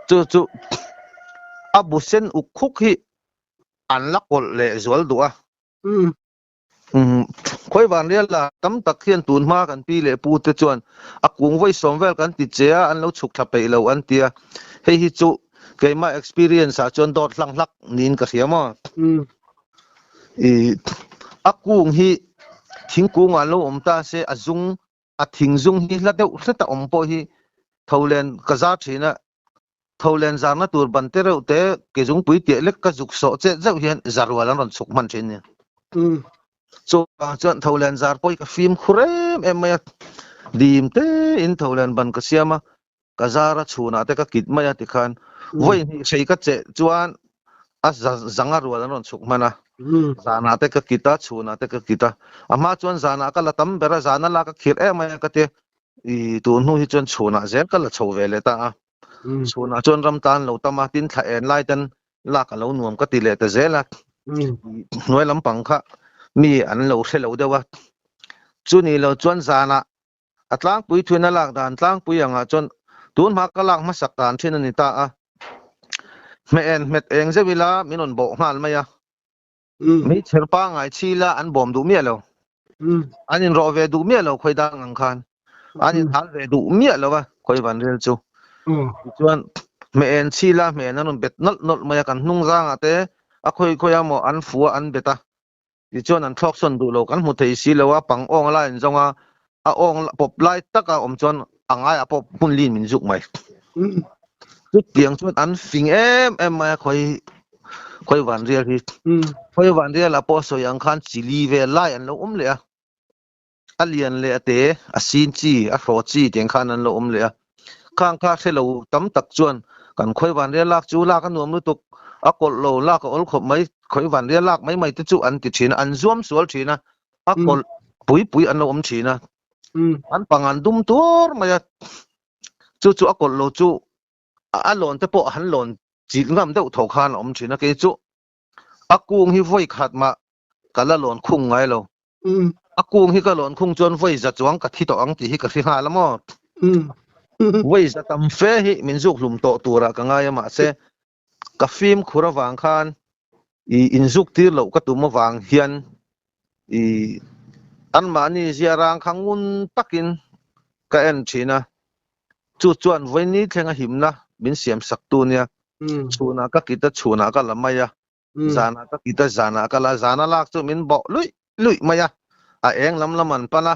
chu abu sen ukhuk hi an lakol le zol duwa khoi ban rial la tam tak hian tun ma kan pi le pu te chuan akung voi somvel kan ti chea an lo chuk thapei lo an tia hei hi chu keima experience a chon dot hlang hlak nin ka hiama akung hi thingkung an lo omta se azung a thingzung hi hladeu hlata ompo hi tholen kaza thina tholen zarna tur bante reu te kejung pui te lek ka juk so che zau hian zarwalan ron chuk man thin ni so chuan tholen zar poi ka film khurem emaya dim te in tholen ban ka siama kazara chuna te ka kit maya ti khan voi ni sei ka che chuan a zangar walan ron chuk mana zana te ka kita chuna te ka kita ama chuan zana ka latam bera zana la ka khir emaya ka te I tu nu hi chuan chuna zel ka la chho vele ta chuna chuan ram tan lo tama tin tha en lai tan la ka lo nuam ka ti le te zela noi lam pang kha mi an lo se lo dewa chu ni lo chuan zana atlang pui thuina lak dan tlang pui anga chuan tun ma ka lak ma sak dan thin ani ta me en met eng je vila minon bo ngal maya mi cherpa ngai chila an bom du mi lo anin ro ve du mi lo khoi dang ang khan anin hal ve du mi lo wa khoi ban rel chu chuan me en chila me nan bet nol maya kan hnung rang ate a khoi amo an fuwa an beta ti chuan an thlok son du lo kan mu thei si lo wa pang ong la in zonga a ong pop lai taka om chuan angai a pop pun lin min juk mai chu tiang chuan an fing em ma khoi van rial hi khoi van rial a po so yang khan chili ve lai an lo le a lian le ate a sin chi a ro chi tiang khan an lo le khang kha thelo tam tak chuan kan khoi van rial lak chu la kan nuam lu tuk a kol lo la ka ol khop mai khoi van rial lak mai te chu an ti thina an zuam sual thina a kol pui an lo thina an pangan dum tur maya chu a kol lo chu a lon te po han lon chi ngam deuh tho khan thina ke chu akung hi voi khat ma kala lon khung ngai lo akung hi ka lon khung chon voi za chuang ka thi to ang ti hi ka thi ha lamo voi za tam fe hi min juk lum to tura ka ngai ma se ka film khura wang khan in juk tir lo ka tu ma wang hian an ma ni zia rang khangun takin ka en thina chu chuan voi ni thenga himna min siam sak tu nia chuna ka kita chuna ka lamaya zana ka kita zana ka la zana lak chu min bo lui maya a eng lam pala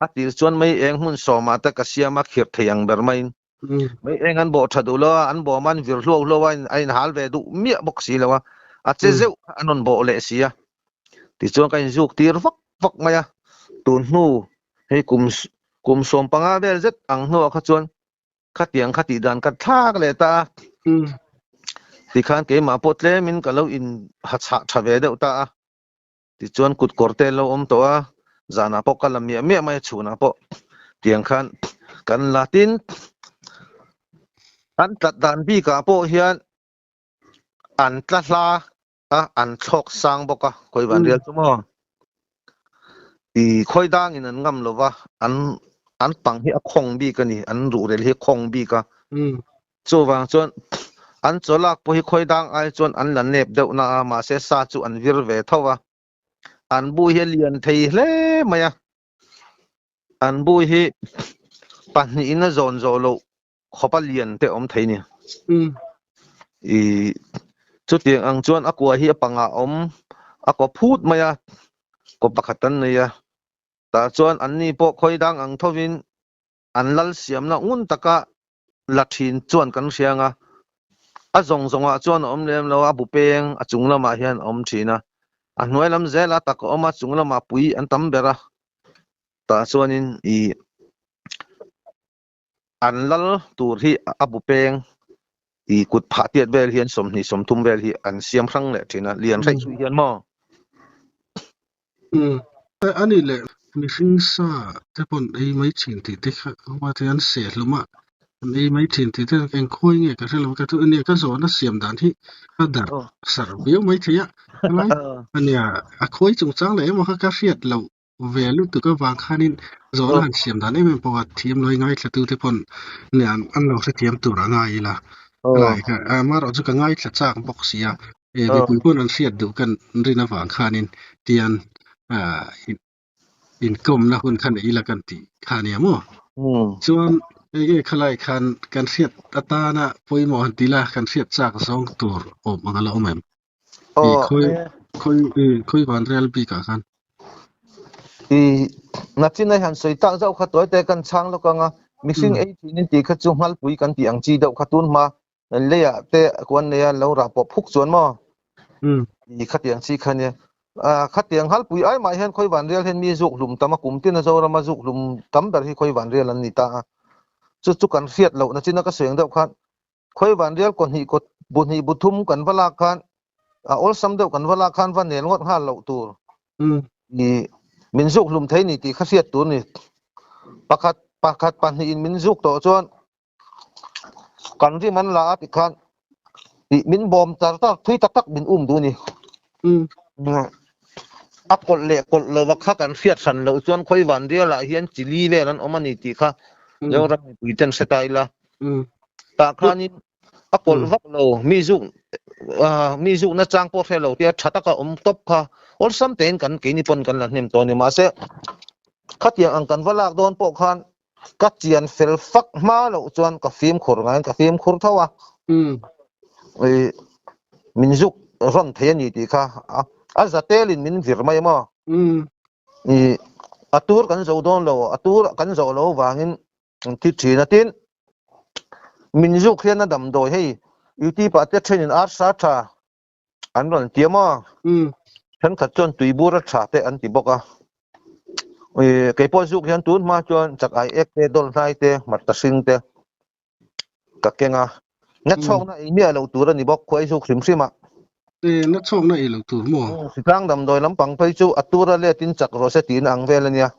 a tir chuan mai eng hun soma ta ka siama khir theyang ber main mai eng an bo thadu lo an bo man vir hlo ain hal ve du mi bok si lo a che zeu anon bo le sia ti chuan ka juk tir vak maya tun nu hei kum som panga vel zet ang no kha chuan khatiang khati dan ka thak le ta ti khan ke ma potle min ka lo in ha cha thave de ta ti chuan kut korte lo to a zana po kalam mi mai chuna po tiang khan kan latin an tat dan bi ka po hian an tla an thok sang boka koi ban rial chumo khoi dang in an ngam lo wa an pang hi a khong bi ka ni an ru rel hi khong bi ka chu wang chuan an cholak po hi khoi dang ai chuan an lan nep deuh na ma se sa chu an vir ve thowa an bu hi lian thei hle maya an bu hi pan ni in a zon zo lo khopa lian te om thei ni chu tiang ang chuan akwa hi panga om ako phut maya ko pakhatan ne ya ta chuan an ni po khoi dang ang thowin an lal siam na un taka lathin chuan kan sianga a zonga chuan om lem lo a bu peng a chung lama hian om thina an noi lam zela tak oma chungla ma pui an tam bera ta chuanin I an lal tur hi abu peng I kut pha tiat vel hian somni somthum vel hi an siam thrang le thina lian thai chu hian mo ani le mi hring sa te pon ei mai chin ti te kha wa te an se hluma ei mai chin ti te en khoi nge ka thelo ka tu ne ka zo na siam dan hi adar sar biu mai thia mai ania a khoi chung chang le ma ka riat lo velu tu ka wang khanin zo lan siam dan em po thiam loi ngai thla tu te pon ne an lo se thiam tu ra ngai la lai ka ma ro chu ka ngai thla chak box sia e bi pun pun an riat du kan rina wang khanin tian in kom na hun khan ila kan ti khania mo chuan ege khalai khan kan riat atana poimo han tila kan riat chak song tur om angala omem I khoi ban real bi ka khan I nachina han soita zau kha toy te kan chang lo kanga mixing 18 in ti kha chu ngal pui kan ti ang chi dau khatun ma leya te kwan ne ya lo ra po phuk chuan mo I khatiang chi khania khatiang hal pui ai mai hen khoi ban real hen mi juk lum tama kum tin zo ra ma juk lum tam dar hi khoi ban real an ni ta chu kan riat lo nachina ka seng dau khan khoi ban real kon hi ko bun hi buthum kan wala khan ol sam dau kan wala khan van nel ngot ha lo tur ni min juk lum thei ni ti kha riat tur ni pakhat pan hi in min juk to chuan kan ri man la ati khan I min bom tar thui tak min du ni akol le wa kha kan riat san lo chuan khoi ban real la hian chili le ran omani ti kha yo ra mi ten setaila ta khanin akol vak lo mi juk na chang po thelo tia thataka top kha ol sam ten kan ke ni pon kan la hnem to ni ma se khatiang ang kan walak don po khan ka chian fel fak ma lo chuan ka fim khur ngai ka fim khur thawa min juk ron the ni ti kha a zatelin min vir mai ma I atur kan zo don lo atur kan zo lo wangin ti thina tin min juk hian na dam do hei uti pa te thenin ar sa tha an ron tiama than khat chon tui bura tha te an ti boka ke po juk hian tun ma chon chak ai ek te dol nai te mat ta sing te ka kenga na chong na I mi lo tur ani bok khoi juk hrim na chong na ilo tur mo sitang dam doi lampang phai chu atura le tin chak ro se tin ang vel ania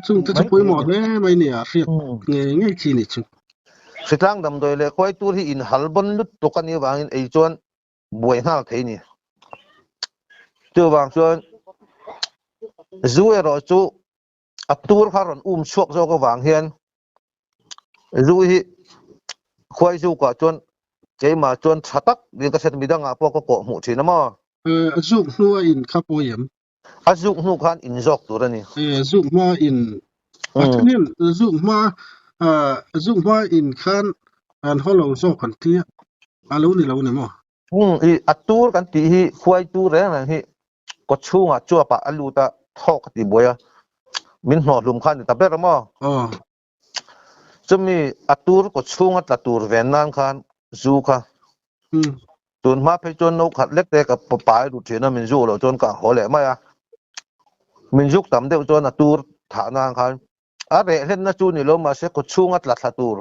chung ta chapoi mo be mai ni a riat nge chi ni chu sitang dam doi le khoi tur hi in halbon lut to kan ni wangin ei chuan buai hal thei ni chu wang chuan zuero chu atur kharon chuak zo ka wang hian zu hi khoi zu ka chuan keima chuan thatak din ka set midanga po ko mu thina ma azuk hnuwa in khapoyem azuk hnu khan in jok turani azuk ma in athanin azuk ma in khan an holo zo kan tia alo ni lo ne mo I atur kan ti hi khoi tu re na hi ko chunga chua pa alu ta thok ti boya min hno lum khan ta ber mo chumi atur ko chunga ta tur ven nan khan zu kha tun ma phe chon no khat lek te ka pa ru thina min zu lo chon ka hole ma ya min juk tam de chon atur tha nan khan a re hen na chu ni lo ma se ko chunga tla thla tur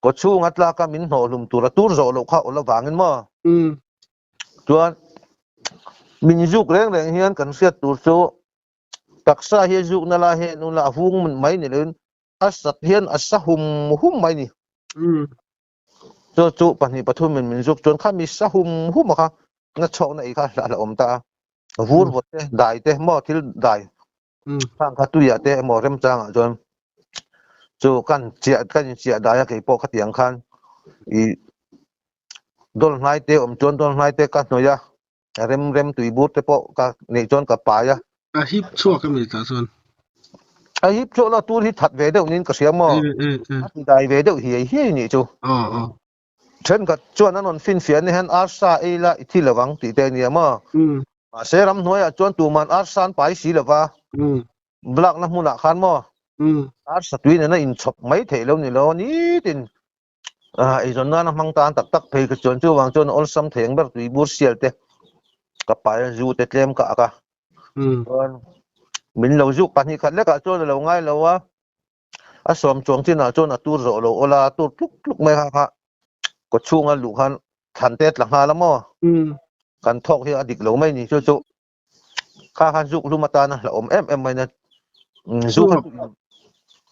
ko chunga tla ka min hno lum tur tur zo lo kha ola wangin ma chuan min juk reng hian kan siat tur chu taksa hi juk na la he nu la hung mai ni len asat hian asahum mai ni chu pani pathum min juk chon kha mi sahum kha na chok na I kha la om ta vur bot te dai te mo thil dai phang kha tu ya te mo rem chang a chon chu kan chia dai ke po kha tiang khan I dol nai te om chon dol nai te ka noya rem tui bur te po ka nei chon ka pa ya a hip chua ka mi ta chon a hip chu na tur hi that ve deuh nin ka siam mo dai ve deuh hi ni chu then ka chuan anon fin fian ni han arsa ela ithi lawang ti te ni ma ma seram hnoya chuan tu man arsan pai si lawa black na hmuna khan mo arsa tuin na in chop mai thei lo ni lo ni tin ai zon na mang tan tak phei ka chuan chu wang chuan ol sam theng ber tui bur sial te ก็ไปอยู่แต่เตรียมกะมินเราจุกกันนี่คันแล้วก็จนเราง่ายแล้วว่าสอมจวงที่น่ะจนตูโรโลโอลาตูลุกไม่ค่ะก็ช่วงลูกคันทันเตหลังหาละมอกันทอกที่อดิกเราไม่นี่จุค่าคันจุกลุมาตานะละอมไม่นะจุก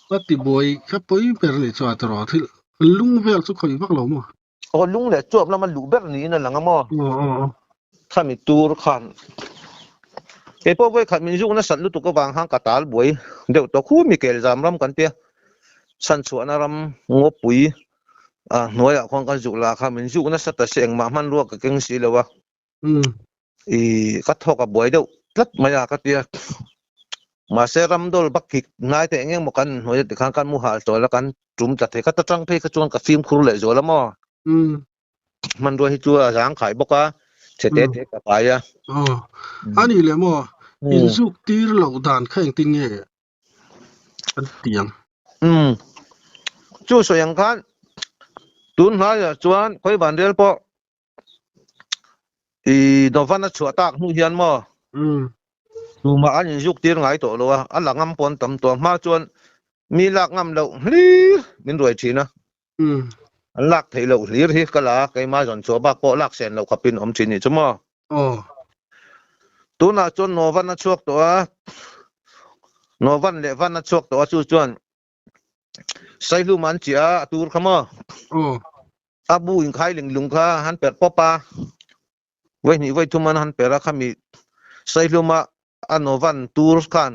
ว่าติบอยครับปอยเปรเลยสวัสดิ์รอที่ลุงเวลสุขอยู่พักเรามั้งโอ้ลุงแหละจวบแล้วมันลูกแบบนี้นั่นหลังมั้งถ้ามีตูรคันไอ้พวกไว้ขัดมินจุกนะสันลุตุกวางห้างกะตาลบวยเดี๋ยวตัวคู่มีเกลจามรำกันเตี้ยสันสวนรำงบปุ๋ยหน่วยของกันจุกลาค่ะมินจุกนะสัตว์เสียงมามันรัวกับเก่งสีเลยวะกัดทอกับบวยเดี๋ยวรัดมายากะเตี้ยมาเสรำโดลบักกิกนายแต่เงี้ยหมกันหน่วยติดข้างกันมูหาจอยแล้วกันจุ่มจัดเทกัดจังเพกจวนกับฟิล์มครูเลยจอยแล้วมั้งมันรวยให้จัวจางขายบอกว่าเสด็จกับไปอันนี้เลยมั้งอินสุกตีร์เหล่าด่านแข่งติงเงี้ยอันเตียงจู่สวยอย่างกันตุนหายจวนคอยบันเดลปอดอกฟันน่ะชัวตากหูเฮียนมั้งดูมาอันอินสุกตีร์ไงตัวเลยวะอันหลังงำปนตำตัวมาจวนมีหลักงำเหล่าลีมินรวยทีนะอันหลักเทเหล่าลีที่กะลาไกมาจนชัวบักปอหลักเซนเหล่าขับปินอมชินี่ใช่มั้งตัวน่ะจนโนวันน่ะชวกตัวโนวันเลวันน่ะชวกตัวจู่จวนใส่ลูมันเจียตูรขมอบูอิงไข่ลิงลุงค่ะหันเป็ดปอปาไว้นี่ไว้ทุมันหันเป็ดละขมีใส่ลูมาอันโนวันตูรคัน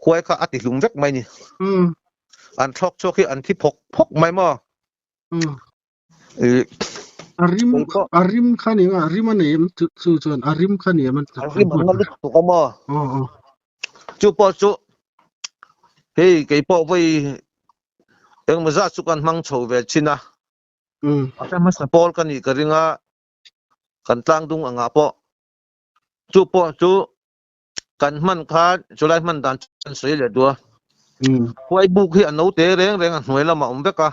ควยค่ะอติลุงเวกไหมนี่อันชอกที่อันที่พกไหมมั้งอาริมคันนี้อาริมอันนี้มันจู่จวนอาริมคันนี้มันอาริมมันลึกตัวมั้งจู่ปอจู่เฮ้ยไก่ปอไว้เอ็งมาจัดสุกันมังโชว์เวชินะแต่มาสปอลกันนี่ก็ริงกันตั้งดุงอ่างปอจู่ปอจู่กันมันขาดจุไลมันดันเสียเลยตัวไว้บุกที่อันนู้เตะเร่งหน่วยละมาเบกะ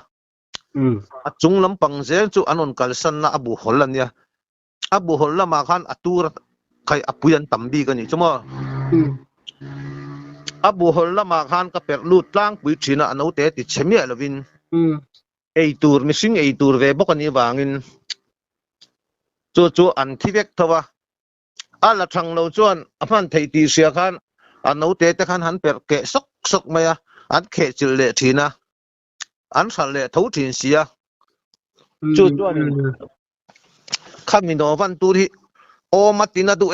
จุงลำปังเสียจู่อันนั้นกัลสันนะอบูฮอลลันเนี่ยอบูฮอลละมาขันอตูรใครอปุยันตัมบีกันนี่ชั่วโมงอบูฮอลละมาขันก็เปิดลูดล่างปุยชีนะอันนู้เตะติดเชมีอะไรวินไอตูร์มิซิงไอตูร์เวบกันนี่วางินจู่อันที่เวกทว่าอันละทางเราจวนอันนั้นไทยตีเสียขันอันนู้เตะขันหันเปิดเกะซกไหมอ่ะอันเขจิเลทีนะอันสั่นเลยทุทินเสียจู่ข้ามีโนวันตูที่โอมาตินาดู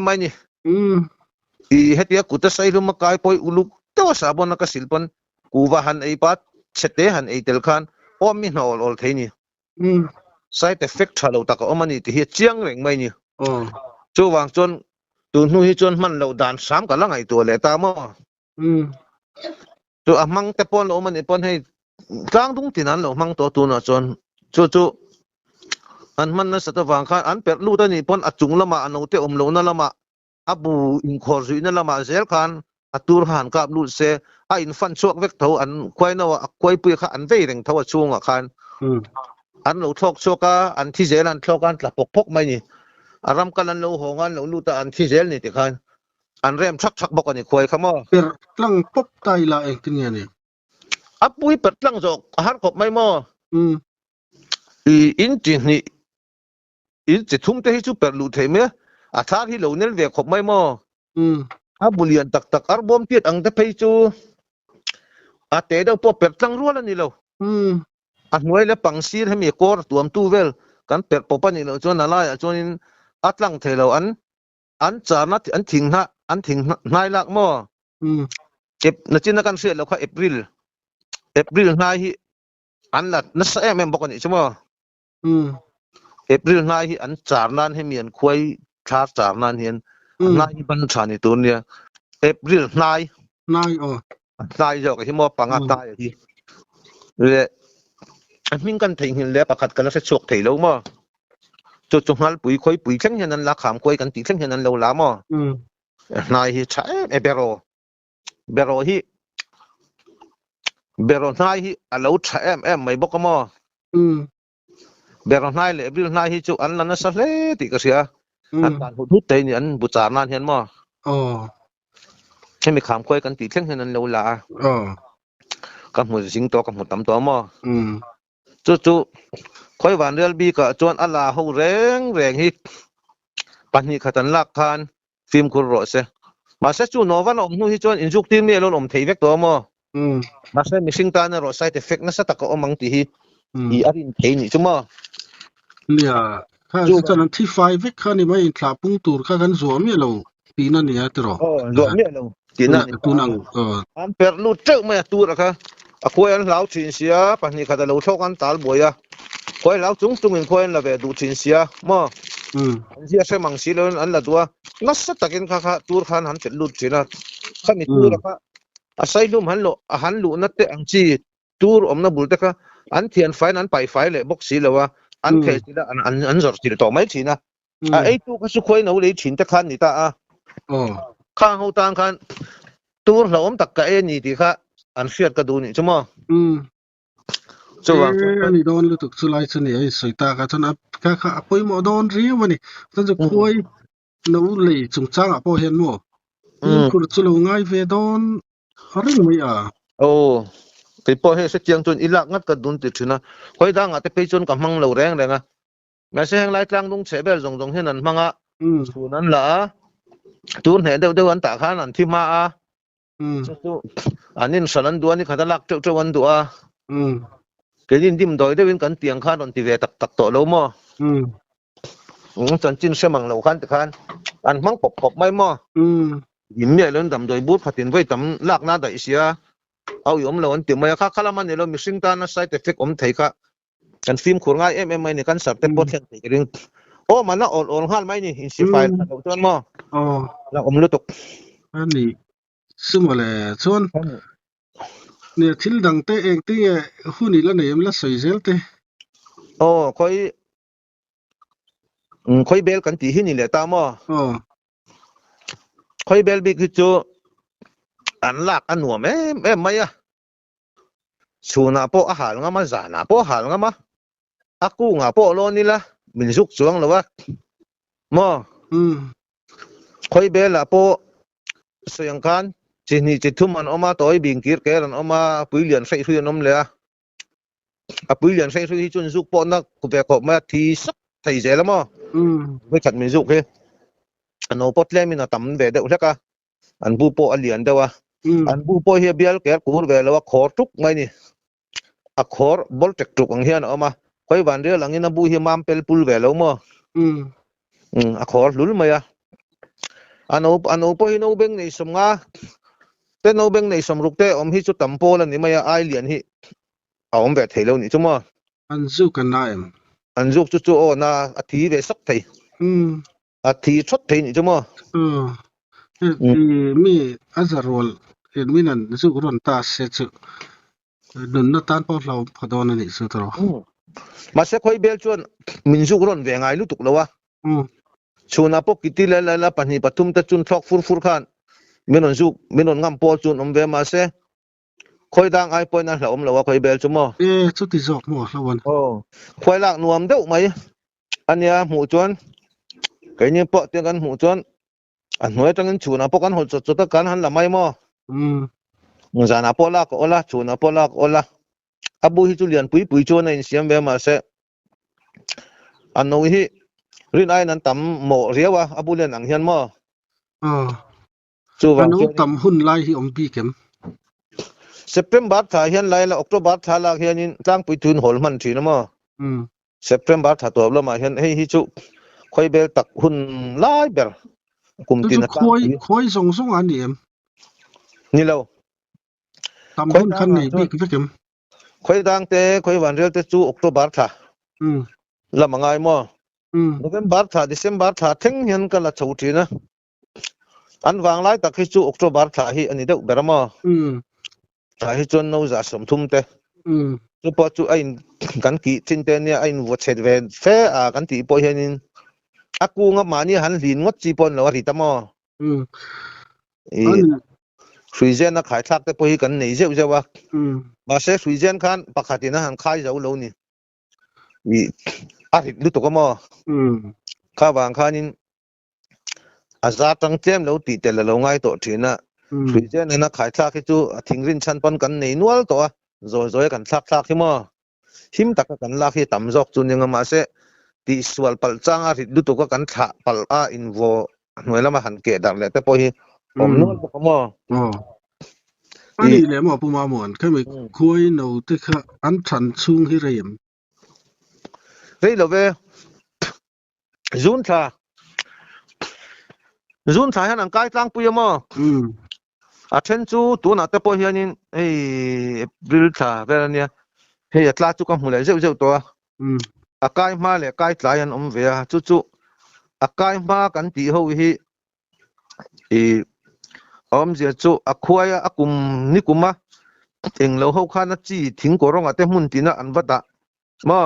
ไม่นี่เฮติยากุตใส่ลมกายปอยอุลุกเจ้าสาบนักศิลปันกูว่าหันไอปัดเสตหันไอเตลคันโอมีนอลเทนี่ไซต์เอฟเฟกต์ฮัลโหลตะก็อมันนี่ที่เจียงเร่งไม่นี่จู่วางจนตัวนู้นจนมันเราด่านสามกันละไงตัวเลยตามอ่ะจู่มังแต่ปอนเรามันไอปอนให้กลางตรงที่นั้นเรามังตัวน่ะจนจู่อันมันน่ะสัตว์วางคันอันเป็ดลูกตัวนี้ปอนอัดจุงละมาอันนู้นเตอมโลนั่นละมาอบูอินคอร์ซีนั่นละมาเซลคันอัตูร์หันกับลูกเซอินฟันชวกเวกเท่าอันควายน่ะควายปุยค่ะอันเวริงเท่าช่วงอ่ะคันอันเราทอกชวกอันที่เซลันทอกกันหลับพกไม่นี่อารมณ์กันเราหงอันเราลูกแต่อันที่เซลนี่ติคันอันเริ่มชักบอกกันนี่ควายขโมยเปิดตั้งปบไตละเองที่เนี่ยนี่อปุยเปิดตั้งจอกอาหารขบไม่มั้งอินจีนี่อินจีทุ่มเทให้ชุบเปิดลูกเทมีอาทาที่เราเนี่ยเวียขบไม่มั้งบุเรียนตักอาร์บอมเปียดอังเทไปจูอาเตเดาพอเปิดตั้งรัวแล้วนี่เราอันหน่วยแล้วปังซีให้มีกอร์ตัวมตู้เวลกันเปิดปปันนี่เราจวนอะไรจวนอัดลังเทเราอันจานัดอันทิ้งนายลักมั้งเก็บนัดจินกันเสียเราค่ะเอพริลนายฮีอันละนัดเอ็มบอกกันนี่ใช่มั้งเอพริลนายฮีอันจานันให้มีอันควายชาจานันเห็นนายบัญชานี่ตัวเนี่ยเอพริลนายนายจอกที่มอปังอัตายที่เลยมิงกันทิ้งเห็นแล้วประคัดกันแล้วเสร็จชกถีแล้วมั้งจุดจงหันปุ๋ยคุยปุ๋ยเช่นนั้นละขามคุยกันตีเช่นนั้นเราละมั้งนายฮีใช้เบโรฮีเบโรนายฮีเราใช้ไม่บอกมั้งเบโรนายเลยเบโรนายฮีจุอันนั้นสักเล่ติกเสีย อันการหุดเตนี่อันบุจารนานเห็นบ่อ๋อให้มีขามค่อยกันติเท่งเท่านั้นแล้วล่ะอ๋อกับหมูสิงโตกับหมูตำตัวบ่จู่ๆค่อยหวานเรือนบีก็จวนอัลลาเฮาแรงฮิปันนี้ขตันลักคานฟิล์มคุรอเซมาเสจูโนวันอมนูฮิจวนอินจุกทีมีลอนอมเทเวกตัวบ่มาเสมิสิงตานะรอไซต์เอฟเฟกต์นะสะตะกอมังติฮิอีอารินเทนี่จุ่มเนี่ยถ้าจะนั้นที่ไฟเวกคันนี่ไม่ทราบปุงตูร์กันสวมเนี่ยเราปีนั้นเนี่ยตรอสวมเนี่ยเราปีนั้นตูนังอันเปิดลูเจอมาตูระค่ะอะคอยอันลาวชินเสียปันนี้ขตันเราชกันตาลบ่อยคอยลาวจุงตุงคอยละเวดูชินเสียบ่อันเสียใช่มังสีเลยอันละตัวนัสตะกินค่ะตูร์คันหันเสร็จลูจินะคันนี้ตูระค่ะอาศัยลุมหันลุนัดเตอังจีตูร์อมนะบุลเตค่ะอันเทียนไฟนั้นไปไฟเลยบอกสีเลยว่าอันเทสิละอันจอดสิต่อไม่สินะไอ้ตูก็สุคอยนูเลยชินตะคันนี่ตาข้างเฮาตางคันตูร์เราอมตะกะเอนี่ติค่ะอันเสียดกระดูนี่ใช่มั้ยจ้านี่โดนลุตุกสุไลซ์นี่ไอ้สวยตากะทนะกะปอยหมอโดนเรียวนี่ตันจะคอยนูเลยจุงจังอ่ะพอเห็นบ่คุสุลง่ายเวดอนอะไรไม่อ่ะโอ้ไปพอเฮ็ดเสียงจนอีลักงัดกระดุนติดนะคอยดังอ่ะแต่ไปจนกำมังเราแรงอ่ะแม้เสียงไล่กลางตรงเสเบลจงๆเฮ็ดนั่นมังอ่ะสูนั้นล่ะตูนเห็นเดี๋ยวอันตาคันอันที่มาอ่ะอันนี้สนันดัวนี่ขัดลักเจ้าวันดัวเกิดยินดิมดอยได้เป็นกันเตียงข้านอนที่เวตักโตแล้วมั้งจันจินเสมังเราคันตะคันอันมังปบไม่มั้ยิ้มเนี่ยแล้วดำโดยบูดพัดเห็นไว้ดำลากหน้าได้เสียเอาอยู่เราอันเตียงมาค่ะข้าละมันเนี่ยเรามีสิ่งตานะไซต์เอฟเฟกต์ไทยค่ะกันฟิล์มขวดง่ายไม่เนี่ยกันสับเต็มบทเห็นติกันโอ้มันน่ะอ่อนหันไหมนี่อินซีไฟล์เราจวนมั้เราลุตุกอันนี้ซึ่งว่าแหละส่วนเนี่ยทิลดังเตเองที่หุ่นนี่ละเนี่ยมันละสวยเซลเตโอ้ค่อยเบลกันตีหินนี่แหละตามอ่ะค่อยเบลบิกจูอันลักอันหัวแม่ไม่อ่ะชูนาโปอาหารงามาจานาโปอาหารงามาอากูงาโปโลนี่ละมินสุกจวงหรือวะมอค่อยเบลละโปเสียงคันจีนี่จิตทุ่มมันออกมาต่อยบิงกีร์แกรันออกมาปุยเหรียญใส่ถุยน้ำเลยอ่ะปุยเหรียญใส่ถุยจนสุกปอนนักกูไปขอบมาทีสักไทยเจแล้วมั้งไม่ขัดมินสุกเฮ้อันโอปอตเล่มินตั้มเวเดอร์แล้วก็อันบูโปอันเหรียญเดียวอันบูโปเฮียเบียลแกกูรู้เวลว่าขอทุกไม่นี่อ่ะขอบอลเจ็กทุกอันเฮียนออกมาค่อยวันเดียวหลังนี้นะบูเฮียมามเปลปุลเวลแล้วมั้งอ่ะขอลุ้นไหมอ่ะอันโอปอเฮียโนเบงในสมงาแต่โนเบงในสมรุกเตอมฮิจุดตั้มโปแล้วนี่ไม่ไอเหรียญฮิเอาอมแบบไทยแล้วนี่จุ่มอันซุกันได้อันซุกจู่ๆโอ้น่าอาทิตย์เวสักไทยอาทิตย์ชุดไทยนี่จุ่มมีอัจฉริยะเห็นมีนั่นซุกรอนตาเสจุดุนนัตันพอเราพอดอนนี่สุดหรอมาเสกค่อยเบลชวนมินซุกรอนเวงไงลุตุกแล้ววะชวนอาพกกิติละปันหิปทุมตะจุนทอกฟุรขันมินซุกมินงามโปจุนเวมาเสค่อยดังไอปอยนั่นเราแล้วว่าค่อยเบลจุ่มสุดที่จอกมั่วละวันค่อยลักนวมเด้อไหมอันเนี้ยหูจวนไก่เนี่ยปะเตียงกันหูจวนอันหัวจังกันชวนอาพกันหัวจุดกันหันละไม่มั้งจานาพอลักโอละชวนอาพอลักโอละอาบูฮิจุเลียนปุยจวนในเสียงเวมาเสอันนู้นฮิรินไอนั้นตั้มหมอเรียวะอาบูเลียนอังเฮียนมั้อันนู้นตั้มหุ่นไล่ที่อมปีเข็มSeptember ถ้าเฮียนไล่ละ October ถ้าละเฮียนตั้งไปทุนหอลมันทีนะมั้งSeptember ถ้าตัวละมาเฮียนให้ฮิจุค่อยเบลตักหุ่นไล่เบลกุมตินค่อยส่งอันนี้นี่เราตั้มหุ่นคันนี้ปีกเข็มค่อยดังเตะค่อยวันเรียวเตะจู October ถ้าละมังไงมั้งNovember ถ้า December ถ้าทิ้งเฮียนกันละชูทีนะอันวางไล่ตักฮิจู October ถ้าฮิอันนี้เด็กเบลมั้งถ้าฮิจวนนู้จะสมทุมเตะจุดพอจุไอ้กันกี่จินเตเนี่ยไอ้วัดเฉดเวนเฟอกันตีพอเห็นอากูงับมานี่หันลินวัดจีปนแล้วริตามอสุยเจนนักขายทักแต่พอเห็นกันนี่เจ้าว่ามาเสสุยเจนคันปกตินะหันขายเจ้าเรานี่อาทิตย์รู้ตัวก็มอข้าวบางข้านี่ อาซาตังเจมlo ti tel lo ngai to thina free chen na khai thak hi chu thingrin chan pon kan nei nual to zoi kan thak hi mo him tak kan la hi tam jok chu ninga ma se ti swal pal changa ri du to ka kan tha pal a invo noilama han ke dar le te po hi om nual to mo ani le mo pu ma mon kai mai khoi no te kha an chan chung hi rem rei lo ve zun tha han ang kai tlang pu mo a then chu tu na te po hianin april tha verania he atla chu ka hmule zeu to a kai ma le kai tlai an om ve chu a kai ma kan ti ho hi om zia chu a khuaya a kum ni kuma eng lo ho khan a chi thing ko ronga te mun tina an bata ma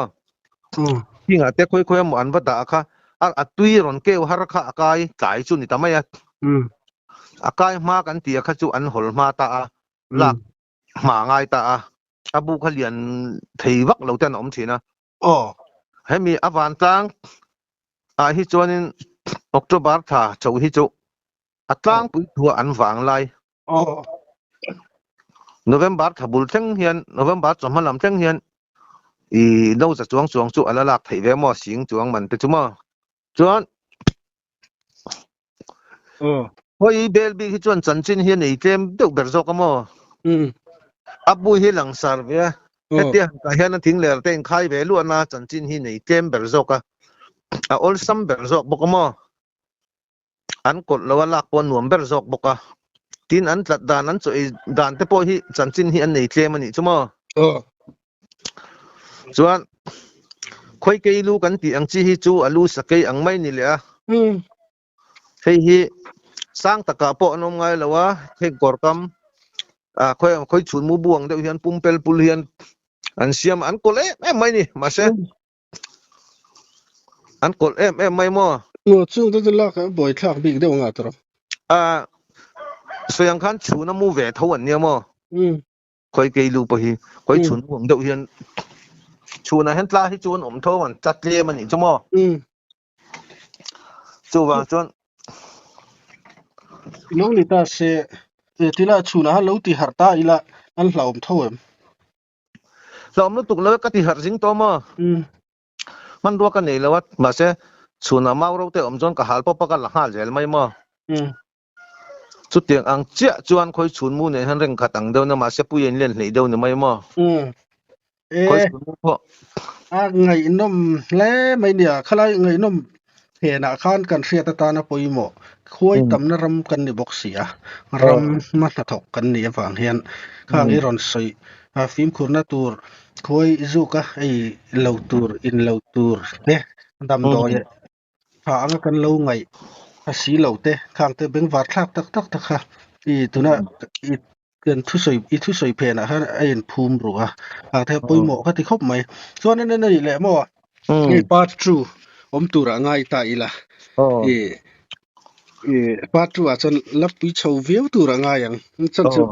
hinga te khoi mo an bata kha a tui ron ke har kha akai tlai chu ni tamaya akai ma kan ti kha chu an hol ma ta a lak ma ngai ta a abu khalian thei wak lo ten om thina hemi awan tang a hi chuanin october tha chau hi chu atlang pui thua an wang lai november thabul theng hian november chomhalam theng hian no sa chuang chu ala lak thei ve mo sing chuang man te chuma chuan hoi bel bi hi chuan chanchin hian ei tlem deuh ber zok amo abu hi langsar ve hetia ka hian thing ler te khai ve lu na chanchin hi nei tlem ber zok a ol sam ber zok bok amo an kot lo lak pon nuam ber zok boka tin an tlat dan an choi dan te po hi chanchin hi an nei tlem ani chuma chuan khoi ke lu kan ti ang chi hi chu alu sakai ang mai ni le a hei hi sang taka po nom ngai lawa hei gorkam khoi chun mu buang de hian pumpel pul hian an siam an kol em mai ni ma se an kol em mai mo chung de la ka boy thak big de nga tro soyang khan chuna mu ve tho an ne mo khoi ke lu po hi khoi chun buang de hian chuna hen tla hi chun om tho man chat le man ni chumo chu wa chon lo ni ta se tila chuna ha lo ti har ta ila an hlaum thoem lom lu tuk lo ka ti har jing to mo man ro ka nei lawat ma se chuna mau ro te om jon ka hal po pa ka la hal zel mai mo chu tiang ang chia chuan khoi chun mu ne han reng khatang do na ma se puyen len hlei do ni mai mo khoi chun mu pho ngai nom le mai nia khalai ngai nom he na khan kan ria ta na poimo khoi tam na ram kan ni box sia ram ma na thok kan ni awang hian khang i ron soi film khurna tur khoi zu ka ei lo tur in lo tur ne dam do ye ha ang kan lo ngai a si lo te khang te beng war thak tak kha i tuna i kan thu soi phe na ha ain phum ru a the poimo ka ti khop mai chuan ne le mo part 2 om tura ngai ta ila part 2 a chon lapi chho veu tura ngai yang chon chu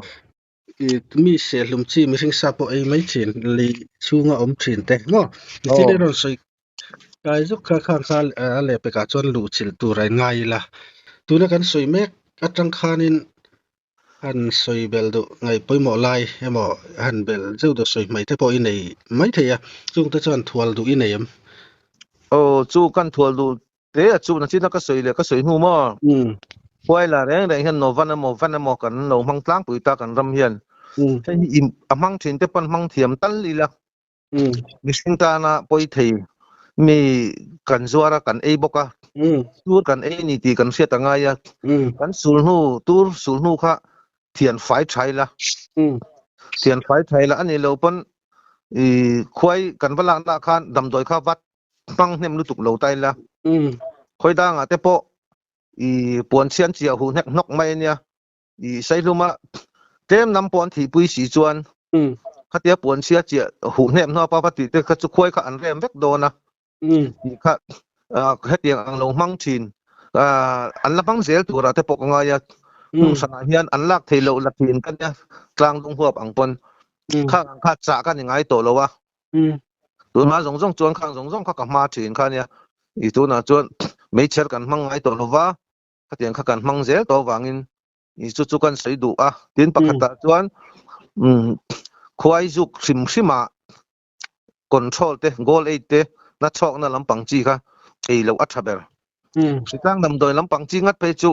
mi se lum chi mi sing sa po ai mai chin li chunga om chin te mo ti le ron soi kai zuk kha khan sal le pe ka chon lu chil tura ngai la tuna kan soi mek atang khanin han soi bel do ngai poimo lai emo han bel zeu do soi mai te po i nei mai theya chung ta chon thual du i nei em chu kan thual du te chu na chi na ka soi le ka soi hu mo hoi la reng hian no van mo kan no mang tlang pui ta kan ram hian im amang thin te pan mang thiam tal li la mi sing ta na poi thei mi kan zuara kan ei boka tur kan ei ni ti kan sia ta nga ya kan sul nu kha thian fai thai la ani lo pon khoi kan bala na khan dam doi kha wat pang nem lu tuk lo tai la khoi da nga te po pon sian chia hu nek nok mai nia sai luma tem nam pon thi pui si chuan khatia pon sia chia hu nem no pa ti te kha chu khoi kha an rem vek do na kha hetiang ang lo mang thin an la pang zel tura te pok nga ya sana hian an lak theilo la thin kan ya tlang dung huap ang pon kha cha kan ngai to lo wa tu ma zong chuan khang zong kha ka ma thin kha nia i tu na chuan mei cher kan mang ngai to lo wa ka tiang kha kan mang zel to wangin I chu kan sei du a tin pakhata chuan khwai juk sim control te goal 8 te na chok na lampang chi kha ei lo athaber sitang dam doi lampang chi ngat pe chu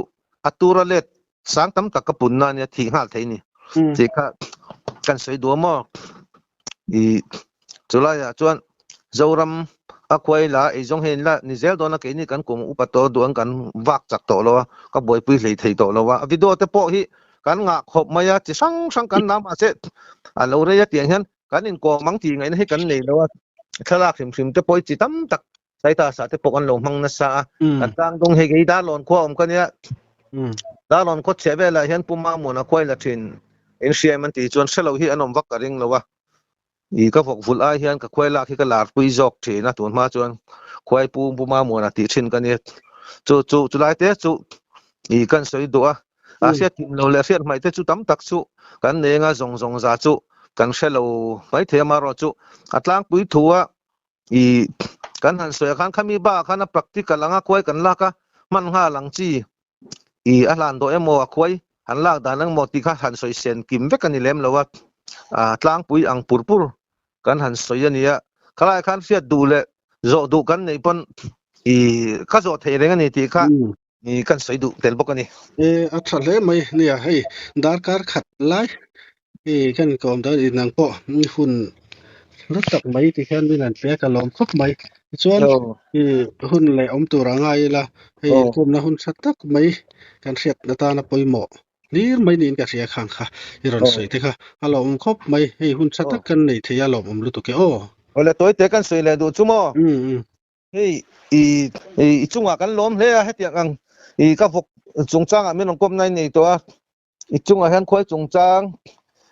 atura let sang tam tak ka pun na nia thi hal theini chi kha kan sei du mo I chulaya chuan zoram akhwai la ei jong hen la ni zel do na ke ni kan kum upato duang kan wak chak to lo ka boi pui hlei thei to lo wa video te po hi kan nga khop maya chi sang kan nam ase a lo re ya tiang hian kan in ko mang ti ngai na he kan nei lo wa thalak hrim te poi chi tam tak sai ta sa te pok an lo mang na sa kan tang dong he ge da lon kho kan ya da lon kho cheve la hian puma mo na khoi la thin in siam an ti chuan selo hi anom wak ka ring lo wa I ka vok vul ai hian ka khoi la khi ka lar pui jok the na tun ma chuan khoi puma mo na ti thin kan ni chu lai te chu I kan soi do a sia tim lo le sia mai te chu tam tak chu kan ne nga zong za chu kan selo mai the ma ro chu atlang pui thua I kan han soi khan khami ba khana practical anga khoi kan la ka man nga lang chi I alan do emo a khoi han lak danang mo ti kha han soi sen kim ve kan ni lem lo wa tlang pui ang purpur kan han soi ania khalai khan sia du le zo du kan nei pon I ka zo the reng ani ti kha I kan soi du tel bok ani athale mai nia hei dar kar khat lai kan kom da inang po hunรักไหมที่แค่นี้นั่นเสียกลมครบไหมส่วนหุ่นเลยตัวร่างไงล่ะให้กลุ่มนะหุ่นสัตว์ไหมการเสียดตาหน้าปอยหมอนี่ไม่นี่ก็เสียข้างค่ะที่เราใส่ที่ค่ะอารมณ์ครบไหมให้หุ่นสัตว์กันในที่อารมณ์รู้ตัวแกโอ้แล้วตัวเตะกันสวยเลยดูจุ่มเฮ้ยอีจุ่มกันล้มเลยให้เตียงอีก็พวกจุ่มจ้างไม่ต้องก้มในตัวอีจุ่มเห็นค่อยจุ่มจ้าง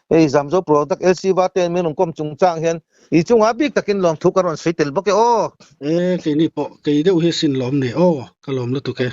zamzo product LC vaten menung kom chungchang hian I chunga bik takin lom thukaron seitel boke o ke ni po ke deu hi sin lom ni o kalom lu tu ke